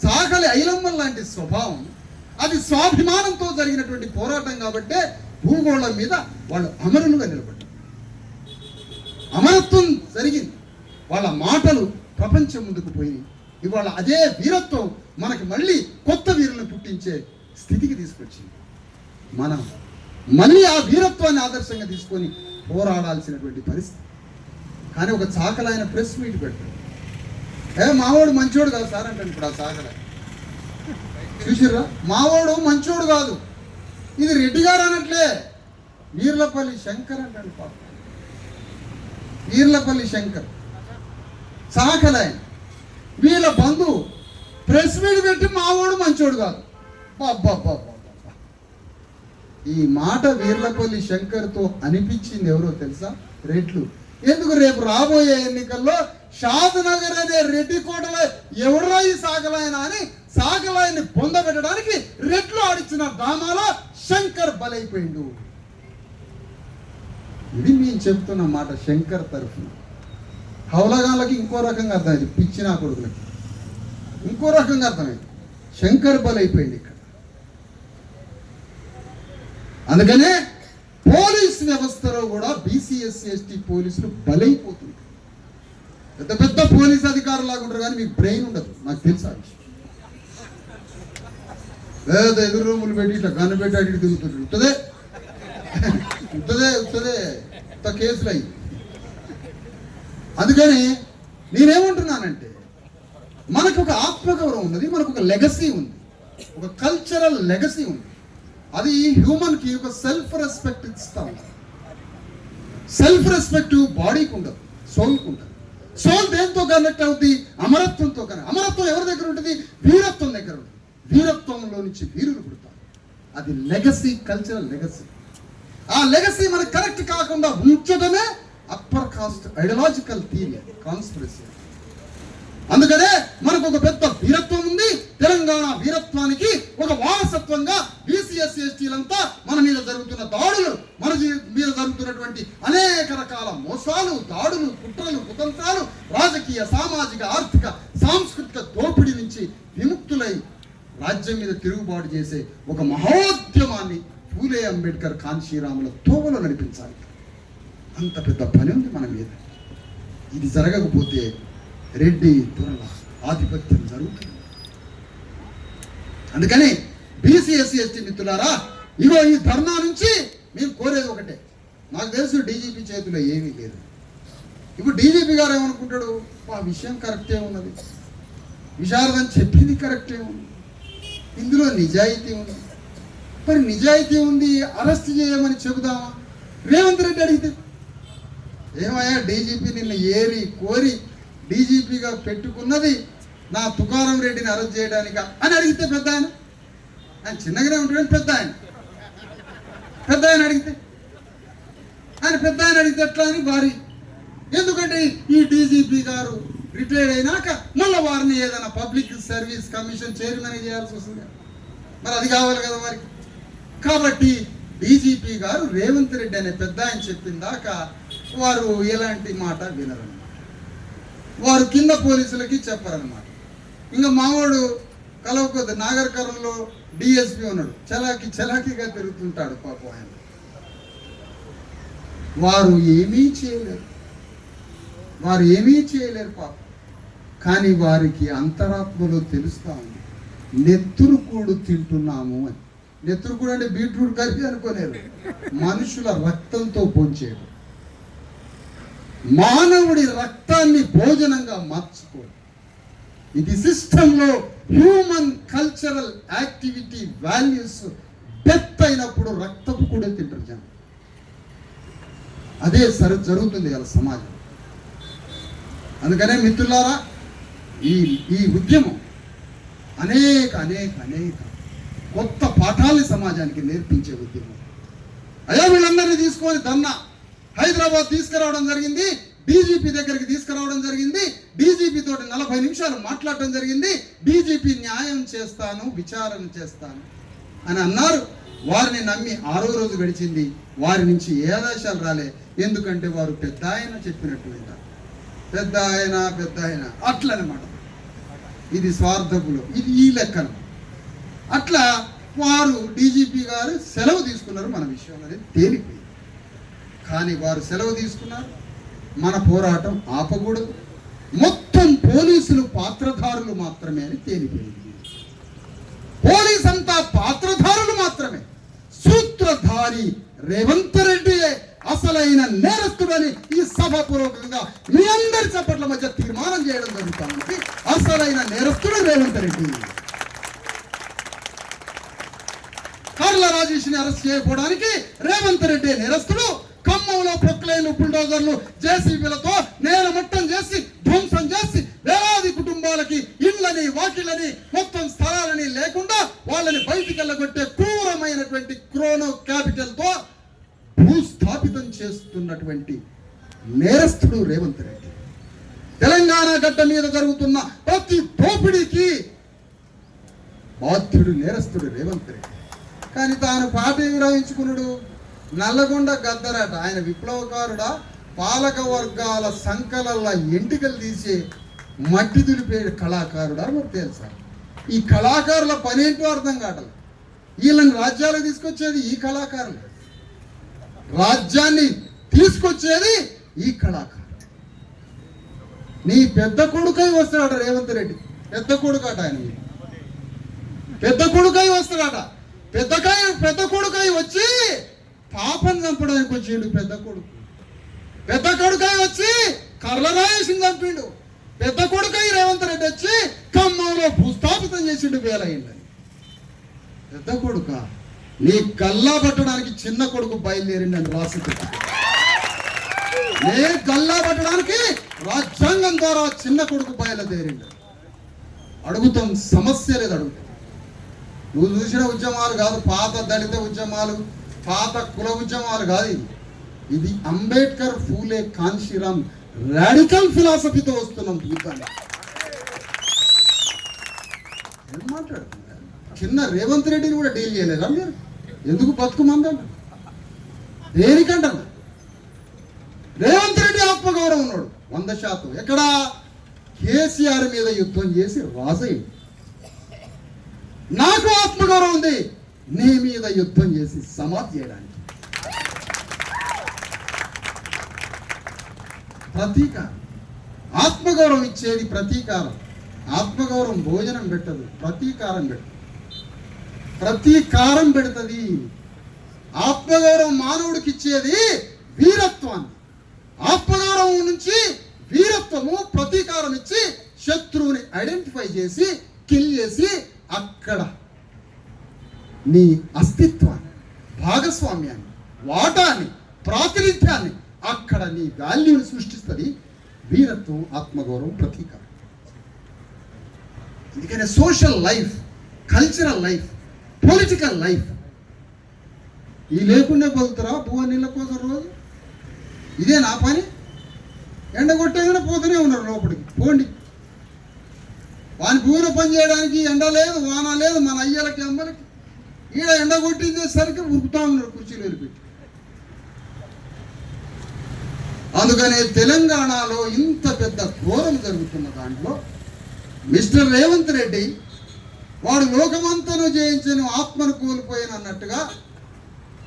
చాకలి ఐలమ్మ లాంటి స్వభావం, అది స్వాభిమానంతో జరిగినటువంటి పోరాటం కాబట్టే భూగోళం మీద వాళ్ళు అమరులుగా నిలబడ్డారు. అమరత్వం జరిగింది. వాళ్ళ మాటలు ప్రపంచం ముందుకు పోయినాయి. ఇవాళ అదే వీరత్వం మనకి మళ్ళీ కొత్త వీరులను పుట్టించే స్థితికి తీసుకొచ్చింది. మనం మళ్ళీ ఆ వీరత్వాన్ని ఆదర్శంగా తీసుకొని పోరాడాల్సినటువంటి పరిస్థితి. కానీ ఒక చాకలైన ప్రెస్ మీట్ పెట్టాడు. మావోడు మంచోడు కాదు సార్ అంటాడు. ఇప్పుడు ఆ చాకల చూసిర్రా, మావోడు మంచోడు కాదు, ఇది రెడ్డి గారు అనట్లే, వీర్లపల్లి శంకర్ అంటాడు. పాప వీర్లపల్లి శంకర్ చాకలాయన, వీళ్ళ బంధువు ప్రెస్ మీట్ పెట్టి మావోడు మంచోడు కాదు. ఈ మాట వీర్లపల్లి శంకర్తో అనిపించింది ఎవరో తెలుసా? రెడ్లు. ఎందుకు రేపు రాబోయే ఎన్నికల్లో షాద్నగర్ అనే రెడ్డి కోటలో ఎవరో ఈ సాగలాయన అని సాగలాయన్ని పొందబెట్టడానికి రెడ్లు ఆడిచ్చిన డ్రామాలో శంకర్ బలైపోయిండు. ఇది మేము చెప్తున్న మాట శంకర్ తరఫున. హౌలగాళ్ళకి ఇంకో రకంగా అర్థమైంది, పిచ్చినా కొడుకులకి ఇంకో రకంగా అర్థమైంది. శంకర్ బలైపోయింది ఇక్కడ. అందుకనే పోలీస్ వ్యవస్థలో కూడా బీసీ ఎస్సీ ఎస్టీ పోలీసులు బలైపోతుంది. పెద్ద పెద్ద పోలీస్ అధికారులు లాగా ఉంటారు కానీ మీకు బ్రెయిన్ ఉండదు. నాకు తెలుసు ఆ విషయం. లేదా ఎదురు రూములు పెట్టి ఇట్లా గన్ను పెట్టి అడిగి తిరుగుతుంటారు. ఉత్తదే కేసులు అయ్యి. అందుకని నేనేమంటున్నానంటే, మనకు ఒక ఆత్మగౌరవం ఉన్నది, మనకు ఒక లెగసీ ఉంది, ఒక కల్చరల్ లెగసీ ఉంది. అది హ్యూమన్కి ఒక సెల్ఫ్ రెస్పెక్ట్ ఇస్తాం. సెల్ఫ్ రెస్పెక్ట్ బాడీకి ఉండదు, సోల్కి ఉంటుంది. సోల్ దేంతో కనెక్ట్ అవుతుంది? అమరత్వంతో కనెక్ట్. అమరత్వం ఎవరి దగ్గర ఉంటుంది? వీరత్వం దగ్గర ఉంటుంది. వీరత్వంలో నుంచి వీరులు పుడతారు. అది లెగసీ, కల్చరల్ లెగసీ. ఆ లెగసీ మనకు కనెక్ట్ కాకుండా ఉంచడమే upper caste ideological theory, conspiracy. అందుకనే మనకు ఒక పెద్ద వీరత్వం ఉంది. తెలంగాణ వీరత్వానికి ఒక వారసత్వంగా బీసీ ఎస్సీ ఎస్టీలంతా మన మీద జరుగుతున్న దాడులు, మన మీద జరుగుతున్నటువంటి అనేక రకాల మోసాలు, దాడులు, కుట్రలు, కుతంత్రాలు, రాజకీయ, సామాజిక, ఆర్థిక, సాంస్కృతిక దోపిడీ నుంచి విముక్తులై రాజ్యం మీద తిరుగుబాటు చేసే ఒక మహోద్యమాన్ని పూలే అంబేద్కర్ కాన్షీరాముల తోవలో నడిపించాలి. అంత పెద్ద పని ఉంది మన మీద. ఇది జరగకపోతే రెడ్డి దురల ఆధిపత్యం జరుగుతుంది. అందుకని బీసీ ఎస్సీ ఎస్టీ మిత్రులారా, ఇగో ఈ ధర్నా నుంచి మేము కోరేది ఒకటే. నాకు తెలుసు డీజీపీ చేతిలో ఏమీ లేదు. ఇప్పుడు డీజీపీ గారు ఏమనుకుంటాడు? ఆ విషయం కరెక్టే ఉన్నది, విశారదని చెప్పింది కరెక్టే ఉంది, ఇందులో నిజాయితీ ఉంది. మరి నిజాయితీ ఉంది, అరెస్ట్ చేయమని చెబుదామా? రేవంత్ రెడ్డి అడిగితే ఏమయ్యా, డీజీపీ నిన్ను ఏరి కోరి డీజీపీగా పెట్టుకున్నది నా తుకారం రెడ్డిని అరెస్ట్ చేయడానిక అని అడిగితే పెద్ద ఆయన చిన్నగానే ఉంటాడు. పెద్ద ఆయన అడిగితే ఎట్లా అని భారీ. ఎందుకంటే ఈ డీజీపీ గారు రిటైర్ అయినాక మళ్ళీ వారిని ఏదైనా పబ్లిక్ సర్వీస్ కమిషన్ చైర్మన్ చేయాల్సి వస్తుంది. మరి అది కావాలి కదా వారికి. కాబట్టి డీజీపీ గారు రేవంత్ రెడ్డి అనే పెద్ద ఆయన చెప్పిన దాకా వారు ఎలాంటి మాట వినరన్నమాట. వారు కింద పోలీసులకి చెప్పారనమాట. ఇంకా మావాడు కలవకొద్ది నాగర్ కర్నూలులో డిఎస్పీ ఉన్నాడు, చలాకీగా తిరుగుతుంటాడు పాపం ఆయన. వారు ఏమీ చేయలేరు. వారు ఏమీ చేయలేరు పాపం. కానీ వారికి అంతరాత్మలో తెలుస్తా ఉంది, నెత్తురు కూడు తింటున్నాము అని. నెత్తురు కూడు అంటే బీట్రూట్ కర్రీ అనుకోలేరు, మనుషుల రక్తంతో భోంచేయడం, మానవుడి రక్తాన్ని భోజనంగా మార్చుకోవడం. ఇది సిస్టంలో human cultural activity values death అయినప్పుడు రక్తపు కూడా తింటారు జనం. అదే జరుగుతుంది కదా సమాజం. అందుకనే మిత్రులారా, ఈ ఉద్యమం అనేక అనేక అనేక కొత్త పాఠాలని సమాజానికి నేర్పించే ఉద్యమం. అయ్యా వీళ్ళందరినీ తీసుకొని హైదరాబాద్ తీసుకురావడం జరిగింది, డీజీపీ దగ్గరికి తీసుకురావడం జరిగింది. డీజీపీ తోటి 40 నిమిషాలు మాట్లాడటం జరిగింది. డీజీపీ న్యాయం చేస్తాను, విచారణ చేస్తాను అని అన్నారు. వారిని నమ్మి 6వ రోజు గడిచింది. వారి నుంచి ఏ ఆదేశాలు రాలే. ఎందుకంటే వారు పెద్ద ఆయన చెప్పినట్టు వింటారు. పెద్ద ఆయన అట్లనమాట. ఇది స్వార్థపులు, ఇది ఈ లెక్కన. అట్లా వారు డీజీపీ గారు సెలవు తీసుకున్నారు. మన విషయం అనేది తేలిపోయింది. కానీ వారు సెలవు తీసుకున్నారు. మన పోరాటం ఆపకూడదు. మొత్తం పోలీసులు పాత్రధారులు మాత్రమే అని తేలిపోయింది. పోలీస్ అంతా పాత్రధారులు మాత్రమే. సూత్రధారి రేవంత్ రెడ్డి అసలైన నేరస్తుడని ఈ సభాపూర్వకంగా మీ అందరి చప్పట్ల మధ్య తీర్మానం చేయడం జరుగుతుంది. అసలైన నేరస్తుడు రేవంత్ రెడ్డి. కర్ల రాజేష్ని అరెస్ట్ చేయకపోవడానికి రేవంత్ రెడ్డి నేరస్తుడు. ఖమ్మంలో ప్రొక్లైన్లు, బుల్డోజర్లు, జేసీబీలతో నేలమట్టం చేసి ధ్వంసం చేసి వేలాది కుటుంబాలకి ఇళ్లని, వాకిళ్ళని, మొత్తం స్థలాలని లేకుండా వాళ్ళని బయటికి వెళ్ళగొట్టే క్రూరమైనటువంటి క్రోనో క్యాపిటల్ తో భూస్థాపితం చేస్తున్నటువంటి నేరస్తుడు రేవంత్ రెడ్డి. తెలంగాణ గడ్డ మీద జరుగుతున్న ప్రతి దోపిడీకి బాధ్యుడు నేరస్తుడు రేవంత్ రెడ్డి. కానీ తాను పార్టీ విరమించుకున్నాడు. నల్లగొండ గద్దరాట. ఆయన విప్లవకారుడా, పాలక వర్గాల సంకలల్ల ఎంటికలు తీసే మట్టి దులిపే కళాకారుడా మరి తెలుసా? ఈ కళాకారుల పనేంటో అర్థం కావట్లేదు. వీళ్ళని రాజ్యాలకు తీసుకొచ్చేది ఈ కళాకారులు, రాజ్యాన్ని తీసుకొచ్చేది ఈ కళాకారులు. నీ పెద్ద కొడుకై వస్తాడట రేవంత్ రెడ్డి. పెద్ద కొడుకట ఆయన, పెద్ద కొడుకై వస్తాడట. పెద్ద కొడుకై వచ్చి పాపం చంపడానికి వచ్చిండు. పెద్ద కొడుకై వచ్చి కర్లరాయేసిని చంపిండు. పెద్ద కొడుకై రేవంత్ రెడ్డి వచ్చి ఖమ్మంలో భూస్థాపితం చేసిండు. వేలయ్యిండని పెద్ద కొడుక. నీ గల్లా పట్టడానికి చిన్న కొడుకు బయలుదేరిండని రాసి నే గల్లా పట్టడానికి రాజ్యాంగం ద్వారా చిన్న కొడుకు బయలుదేరిండు. అడుగుతాం, సమస్య లేదు అడుగుతాం. నువ్వు చూసిన ఉద్యమాలు కాదు, పాత దళిత ఉద్యమాలు, పాత కుల ఉద్యమాలు కాదు. ఇది అంబేద్కర్, ఫూలే, కాన్షీరామ్ రాడికల్ ఫిలాసఫీతో వస్తున్నాం. యుద్ధాన్ని ఏం మాట్లాడుతున్నారు? చిన్న రేవంత్ రెడ్డిని కూడా డీల్ చేయలేదా మీరు? ఎందుకు బతుకుమందంట? దేనికంటారు? రేవంత్ రెడ్డి ఆత్మగౌరవం ఉన్నాడు 100%. ఎక్కడా? కేసీఆర్ మీద యుద్ధం చేసి రాజయ్య. నాకు ఆత్మగౌరవం ఉంది, నీ మీద యుద్ధం చేసి సమాధి చేయడానికి. ప్రతీకారం. ఆత్మగౌరవం ఇచ్చేది ప్రతీకారం. ఆత్మగౌరవం భోజనం పెట్టదు, ప్రతీకారం పెట్టదు. ప్రతీకారం పెడుతుంది. ఆత్మగౌరవం మానవుడికి ఇచ్చేది వీరత్వాన్ని. ఆత్మగౌరవం నుంచి వీరత్వము, ప్రతీకారం ఇచ్చి శత్రువుని ఐడెంటిఫై చేసి కిల్ చేసి అక్కడ నీ అస్తిత్వాన్ని, భాగస్వామ్యాన్ని, వాటాన్ని, ప్రాతినిధ్యాన్ని, అక్కడ నీ వాల్యూని సృష్టిస్తుంది వీరత్వం, ఆత్మగౌరవం, ప్రతీకారం. ఎందుకంటే social life, cultural life, political life ఈ లేకుండా బతుకుతారా? భూవ నీళ్ళ కోసం రోజు ఇదే నా పని. ఎండగొట్టేగానే పోతూనే ఉన్నారు లోపలికి. పోండి, వాని భూమిలో పని చేయడానికి ఎండ లేదు, వాన లేదు. మన అయ్యలకి, అమ్మలకి ఈడ ఎండ కొట్టించేసరికి ఉరుకుతా ఉన్నారు కుర్చీలు వెళ్ళిపెట్టి. అందుకనే తెలంగాణలో ఇంత పెద్ద ఘోరం జరుగుతున్న దాంట్లో మిస్టర్ రేవంత్ రెడ్డి వాడు లోకమంతను జయించను ఆత్మను కోల్పోయాను అన్నట్టుగా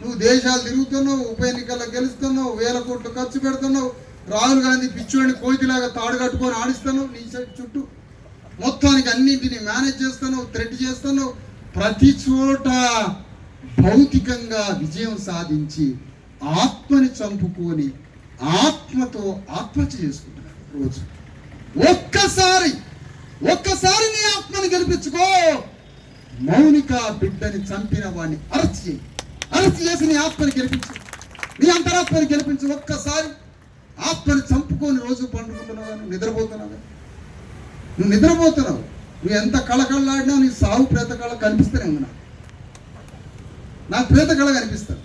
నువ్వు దేశాలు తిరుగుతున్నావు, ఉప ఎన్నికల్లో గెలుస్తున్నావు, 1000 కోట్లు ఖర్చు పెడుతున్నావు, రాహుల్ గాంధీ పిచ్చోడిని కోతిలాగా తాడు కట్టుకొని ఆడిస్తాను నీ చుట్టూ, మొత్తానికి అన్నింటినీ మేనేజ్ చేస్తాను, థ్రెట్ చేస్తాను, ప్రతి చోట భౌతికంగా విజయం సాధించి ఆత్మని చంపుకొని ఆత్మతో ఆత్మహత్య చేసుకుంటున్నాడు రోజు. ఒక్కసారి నీ ఆత్మని గెలిపించుకో. మౌనిక బిడ్డని చంపిన వాడిని అరెస్ట్ చేసి నీ ఆత్మని గెలిపించు, నీ అంతరాత్మని గెలిపించు. ఒక్కసారి ఆత్మని చంపుకొని రోజు పండుకుంటున్నావు, నువ్వు నిద్రపోతున్నావు. నువ్వు ఎంత కళకళలాడినా నీ సాగు ప్రేత కళ కనిపిస్తూనే ఉంది. నాకు ప్రేత కళ కనిపిస్తాను,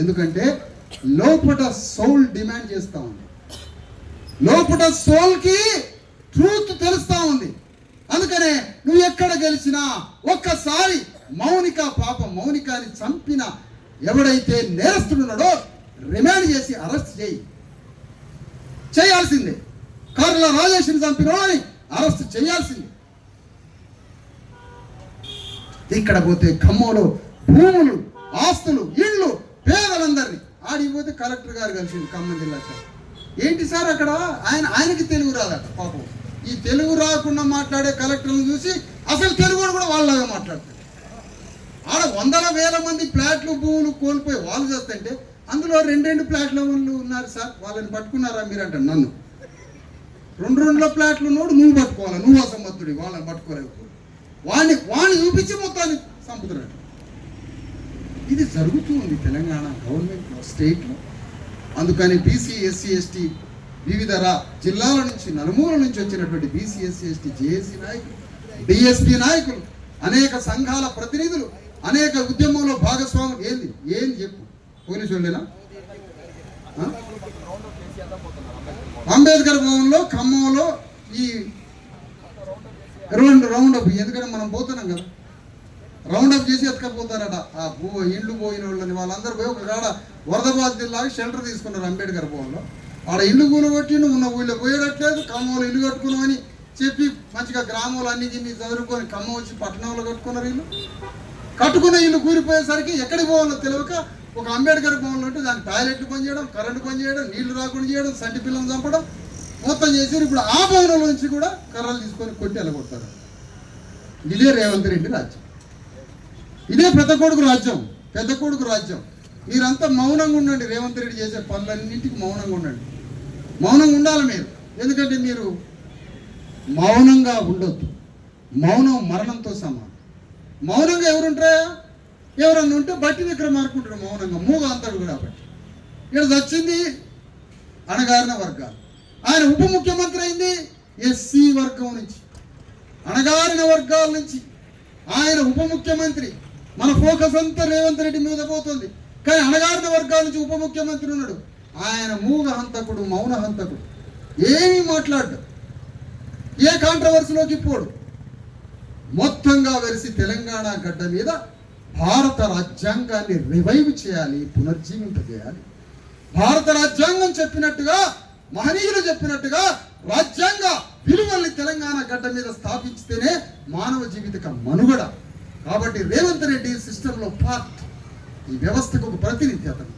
ఎందుకంటే లోపట సోల్ డిమాండ్ చేస్తూ ఉంది, లోపట సోల్కి ట్రూత్ తెలుస్తూ ఉంది. అందుకనే నువ్వు ఎక్కడ గెలిచినా ఒక్కసారి మౌనికాని చంపిన ఎవడైతే నేరస్తుడున్నాడో రిమాండ్ చేసి అరెస్ట్ చేయాల్సిందే. కార్ల రాజేష్ని చంపిన వాడిని అరెస్ట్ చేయాల్సిందే. ఇక్కడ పోతే ఖమ్మంలో భూములు, ఆస్తులు, ఇళ్ళు, పేదలందరినీ ఆడిపోతే కలెక్టర్ గారు కలిసింది ఖమ్మం జిల్లా. ఏంటి సార్ అక్కడ ఆయనకి తెలుగు రాదట పాపం. ఈ తెలుగు రాకుండా మాట్లాడే కలెక్టర్లను చూసి అసలు తెలుగు కూడా వాళ్ళలాగా మాట్లాడతారు. ఆడ వందల వేల మంది ఫ్లాట్లు భూములు కోల్పోయి వాళ్ళు చేస్తుంటే అందులో రెండు ఫ్లాట్ల వాళ్ళు ఉన్నారు సార్, వాళ్ళని పట్టుకున్నారా మీరంట. నన్ను రెండు ఫ్లాట్లు ఉన్నోడు నువ్వు పట్టుకోవాలి, నువ్వు అసమర్థుడి, వాళ్ళని పట్టుకోలేవు. వాడిని చూపించి మొత్తాన్ని చంపుతున్నాడు. ఇది జరుగుతూ ఉంది తెలంగాణ గవర్నమెంట్లో, స్టేట్లో. అందుకని బీసీ ఎస్సీ ఎస్టీ వివిధ జిల్లాల నుంచి, నలుమూల నుంచి వచ్చినటువంటి బీసీ ఎస్సీ ఎస్టీ జేఏసీ నాయకులు, డిఎస్పీ నాయకులు, అనేక సంఘాల ప్రతినిధులు, అనేక ఉద్యమంలో భాగస్వాములు. ఏంది చెప్పు, పోలీసు వాళ్ళేనా? అంబేద్కర్ భవన్లో ఖమ్మంలో ఈ రౌండప్, ఎందుకంటే మనం పోతున్నాం కదా, రౌండప్ చేసి ఎత్తుకపోతారట ఆ ఇండ్లు పోయిన వాళ్ళని. వాళ్ళందరూ పోయి ఒక కాడ వరద బాధితుల్లాగా షెల్టర్ తీసుకున్నారు అంబేద్కర్ భవన్లో. ఆడ ఇల్లు కూలగొట్టిండు, ఉన్న ఊళ్ళో పోయేటట్లేదు, ఖమ్మంలో ఇల్లు కట్టుకున్నామని చెప్పి మంచిగా గ్రామంలో అన్ని చదువుకొని ఖమ్మం వచ్చి పట్టణంలో కట్టుకున్నారు. కట్టుకున్న ఇల్లు కూలిపోయేసరికి ఎక్కడికి పోవాలో తెలియక ఒక అంబేద్కర్ భవన్లో ఉంటే దానికి టాయిలెట్లు పనిచేయడం, కరెంటు పనిచేయడం, నీళ్లు రాకుండా చేయడం, సంటి పిల్లలను చంపడం మొత్తం చేశారు. ఇప్పుడు ఆ భవనంలో నుంచి కూడా కర్రలు తీసుకొని కొట్టి వెళ్ళగొడతారు. ఇదే రేవంత్ రెడ్డి రాజ్యం, ఇదే పెద్ద కొడుకు రాజ్యం. మీరంతా మౌనంగా ఉండండి. రేవంత్ రెడ్డి చేసే పనులన్నింటికి మౌనంగా ఉండండి. మౌనంగా ఉండాలి మీరు, ఎందుకంటే మీరు మౌనంగా ఉండొద్దు. మౌనం మరణంతో సమానం. మౌనంగా ఎవరుంటారా? ఎవరన్నా ఉంటే బట్టి విక్రమార్కుంటారు మౌనంగా, మూగ అంతాడు కాబట్టి. ఇక్కడ వచ్చింది అణగారిన వర్గాలు. ఆయన ఉప ముఖ్యమంత్రి అయింది ఎస్సీ వర్గం నుంచి, అణగారిన వర్గాల నుంచి. ఆయన ఉప ముఖ్యమంత్రి. మన ఫోకస్ అంతా రేవంత్ రెడ్డి మీద పోతుంది, కానీ అణగారిన వర్గాల నుంచి ఉప ముఖ్యమంత్రి ఉన్నాడు. ఆయన మూగ హంతకుడు, మౌన హంతకుడు. ఏమీ మాట్లాడు, ఏ కాంట్రవర్సీలోకి పోడు. మొత్తంగా వెలిసి తెలంగాణ గడ్డ మీద భారత రాజ్యాంగాన్ని రివైవ్ చేయాలి, పునర్జీవింపజేయాలి. భారత రాజ్యాంగం చెప్పినట్టుగా, మహనీయులు చెప్పినట్టుగా రాజ్యాంగ విలువల్ని తెలంగాణ గడ్డ మీద స్థాపించితేనే మానవ జీవితక మనుగడ. కాబట్టి రేవంత్ రెడ్డి సిస్టంలో పార్ట్, ఈ వ్యవస్థకు ఒక ప్రతినిధి. అతను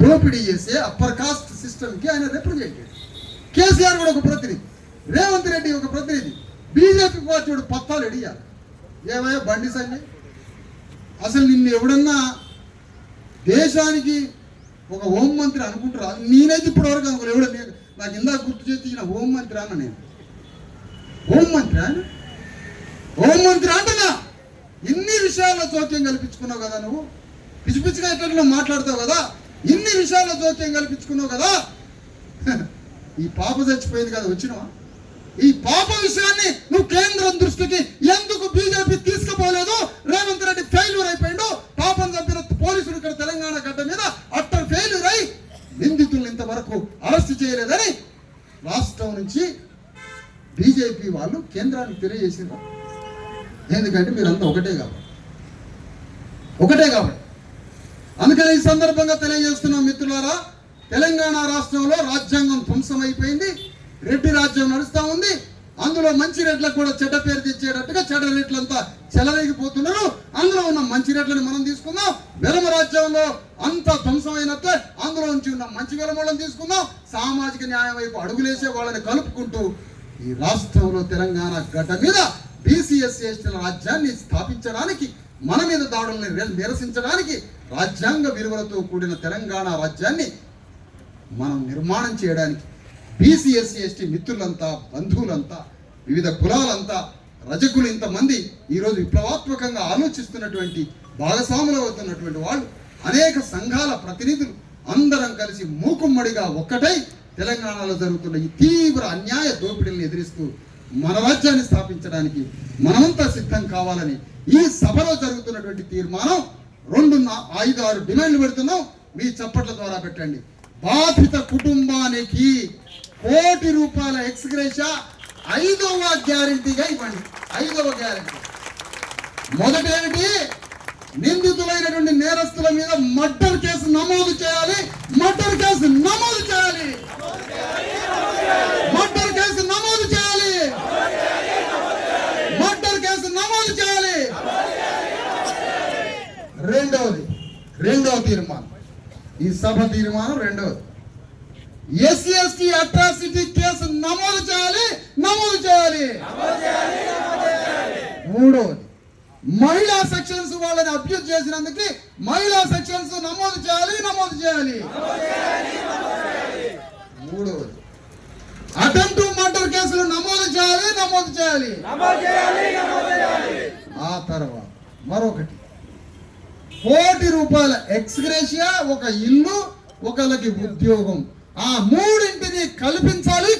దోపిడీ చేసే అప్పర్ కాస్ట్ సిస్టమ్కి ఆయన రిప్రజెంటేటివ్. కేసీఆర్ కూడా ఒక ప్రతినిధి, రేవంత్ రెడ్డి ఒక ప్రతినిధి. బీజేపీ పార్టీ పత్తాలు ఎడియాలి. ఏమయ్యా బండి సంజయ్, అసలు నిన్ను ఎవడన్నా దేశానికి ఒక హోంమంత్రి అనుకుంటారా? నేనైతే ఇప్పటివరకు అనుకోలేదు. ఎవడో నాకు ఇందాక గుర్తు చేసి హోంమంత్రి అన్న, నేను హోంమంత్రి అంటున్నా. ఇన్ని విషయాల్లో జోక్యం కల్పించుకున్నావు కదా నువ్వు, పిచ్చి పిచ్చిగా ఎట్లా మాట్లాడతావు కదా, ఇన్ని విషయాల్లో జోక్యం కల్పించుకున్నావు కదా. ఈ పాప చచ్చిపోయింది కదా, వచ్చినవా? ఈ పాప విషయాన్ని నువ్వు కేంద్రం దృష్టికి ఎందుకు బీజేపీ తీసుకుపోలేదు? రేవంత్ రెడ్డి ఫెయిల్యూర్ అయిపోయిండు. పాపం చంపిన పోలీసులు ఇక్కడ తెలంగాణ గడ్డ మీద అట్టర్ ఫెయిల్యూర్ అయి నిందితులను ఇంతవరకు అరెస్ట్ చేయలేదని రాష్ట్రం నుంచి బీజేపీ వాళ్ళు కేంద్రానికి తెలియజేసారు. ఎందుకంటే మీరంతా ఒకటే కాబట్టి. అందుకని ఈ సందర్భంగా తెలియజేస్తున్నాం మిత్రులారా, తెలంగాణ రాష్ట్రంలో రాజ్యాంగం ధ్వంసం అయిపోయింది, రెడ్డి రాజ్యం నడుస్తూ ఉంది. అందులో మంచి రేట్లకు కూడా చెడ్డ పేరు తెచ్చేటట్టుగా చెడ్డ రేట్లంతా చెలరేగిపోతున్నారు. అందులో ఉన్న మంచి రేట్లను మనం తీసుకుందాం. వెలమ రాజ్యంలో అంత ధ్వంసమైనట్లే అందులో నుంచి ఉన్న మంచి వెలమలను తీసుకుందాం. సామాజిక న్యాయం వైపు అడుగులేసే వాళ్ళని కలుపుకుంటూ ఈ రాష్ట్రంలో తెలంగాణ గడ్డ మీద బీసీఎస్సీ ఎస్టీల రాజ్యాన్ని స్థాపించడానికి, మన మీద దాడుల్ని నిరసించడానికి, రాజ్యాంగ విలువలతో కూడిన తెలంగాణ రాజ్యాన్ని మనం నిర్మాణం చేయడానికి బీసీఎస్సీ ఎస్టీ మిత్రులంతా, బంధువులంతా, వివిధ కులాలంతా, రజకులు ఇంతమంది ఈరోజు విప్లవాత్మకంగా ఆలోచిస్తున్నటువంటి, భాగస్వాములు అవుతున్నటువంటి వాళ్ళు, అనేక సంఘాల ప్రతినిధులు అందరం కలిసి మూకుమ్మడిగా ఒక్కటై తెలంగాణలో జరుగుతున్న ఈ తీవ్ర అన్యాయ దోపిడీలను ఎదిరిస్తూ మన రాజ్యాన్ని స్థాపించడానికి మనమంతా సిద్ధం కావాలని ఈ సభలో జరుగుతున్నటువంటి తీర్మానం 5-6 డిమాండ్లు పెడుతున్నాం. మీ చప్పట్ల ద్వారా పెట్టండి. బాధిత కుటుంబానికి ₹1 కోటి ఎక్స్గ్రేషియా 5వ గ్యారెంటీగా ఇవ్వండి. 5వ గ్యారెంటీ మొదటి ఏమిటి? నిందితులైనటువంటి నేరస్తుల మీద మర్డర్ కేసు నమోదు చేయాలి. మర్డర్ కేసు నమోదు చేయాలి. మర్డర్ కేసు నమోదు చేయాలి. మర్డర్ కేసు నమోదు చేయాలి. రెండవ తీర్మానం, ఈ సభ తీర్మానం రెండవది, ఎస్సీ ఎస్టీ అట్రాసిటీ కేసు నమోదు చేయాలి. మూడవది, మహిళా సెక్షన్స్ వాళ్ళని అబ్యూజ్ చేసినందుకు మహిళా సెక్షన్స్ నమోదు చేయాలి. మూడవది, అటెంప్ట్ మర్డర్ కేసులు నమోదు చేయాలి. ఆ తర్వాత మరొకటి, ₹1 కోటి ఎక్స్గ్రేషియా, ఒక ఇల్లు, ఒకళ్ళకి ఉద్యోగం, ఆ మూడింటిని కల్పించాలి.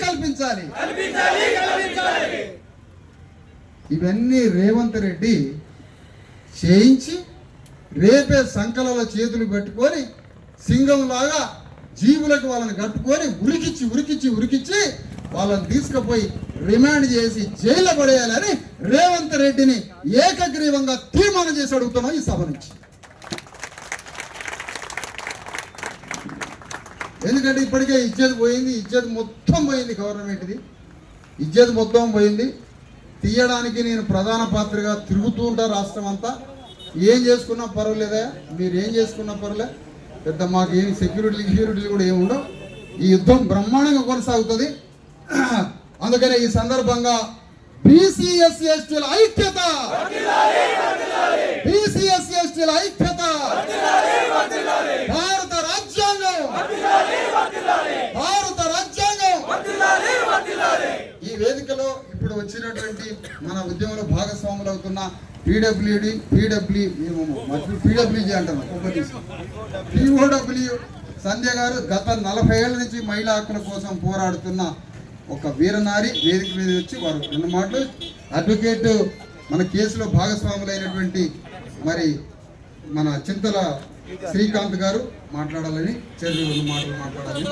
ఇవన్నీ రేవంత్ రెడ్డి చేయించి రేపే సంకలలో చేతులు పెట్టుకొని సింగంలాగా జీవులకు వాళ్ళని కట్టుకొని ఉరికిచ్చి వాళ్ళని తీసుకుపోయి రిమాండ్ చేసి జైల్లో పడేయాలని రేవంత్ రెడ్డిని ఏకగ్రీవంగా తీర్మానం చేసి అడుగుతున్నాం ఈ సభ నుంచి. ఎందుకంటే ఇప్పటికే ఇజ్జత్ పోయింది. గవర్నమెంట్ది ఇజ్జత్ మొత్తం పోయింది. తీయడానికి నేను ప్రధాన పాత్రగా తిరుగుతూ ఉంటా రాష్ట్రం అంతా. ఏం చేసుకున్నా పర్వాలేదా, మీరు ఏం చేసుకున్నా పర్వాలే, పెద్ద మాకు ఏమి సెక్యూరిటీలు కూడా ఏమి ఉండవు. ఈ యుద్ధం బ్రహ్మాండంగా కొనసాగుతుంది. అందుకనే ఈ సందర్భంగా బీసీఎస్సీ ఎస్టీల ఐక్యత, భారత రాజ్యాంగం. ఈ వేదికలో ఇప్పుడు వచ్చినటువంటి మన ఉద్యమంలో భాగస్వాములు అవుతున్న పీడబ్ల్యూజీ అంటారు, POW సంధ్య గారు గత 40 ఏళ్ల నుంచి మహిళా హక్కుల కోసం పోరాడుతున్న ఒక వీరనారి వేదిక మీద వచ్చి వారు 2 మాటలు, అడ్వకేట్ మన కేసులో భాగస్వాములైనటువంటి మరి మన చింతల శ్రీకాంత్ గారు మాట్లాడాలని, 2 మాటలు మాట్లాడాలని.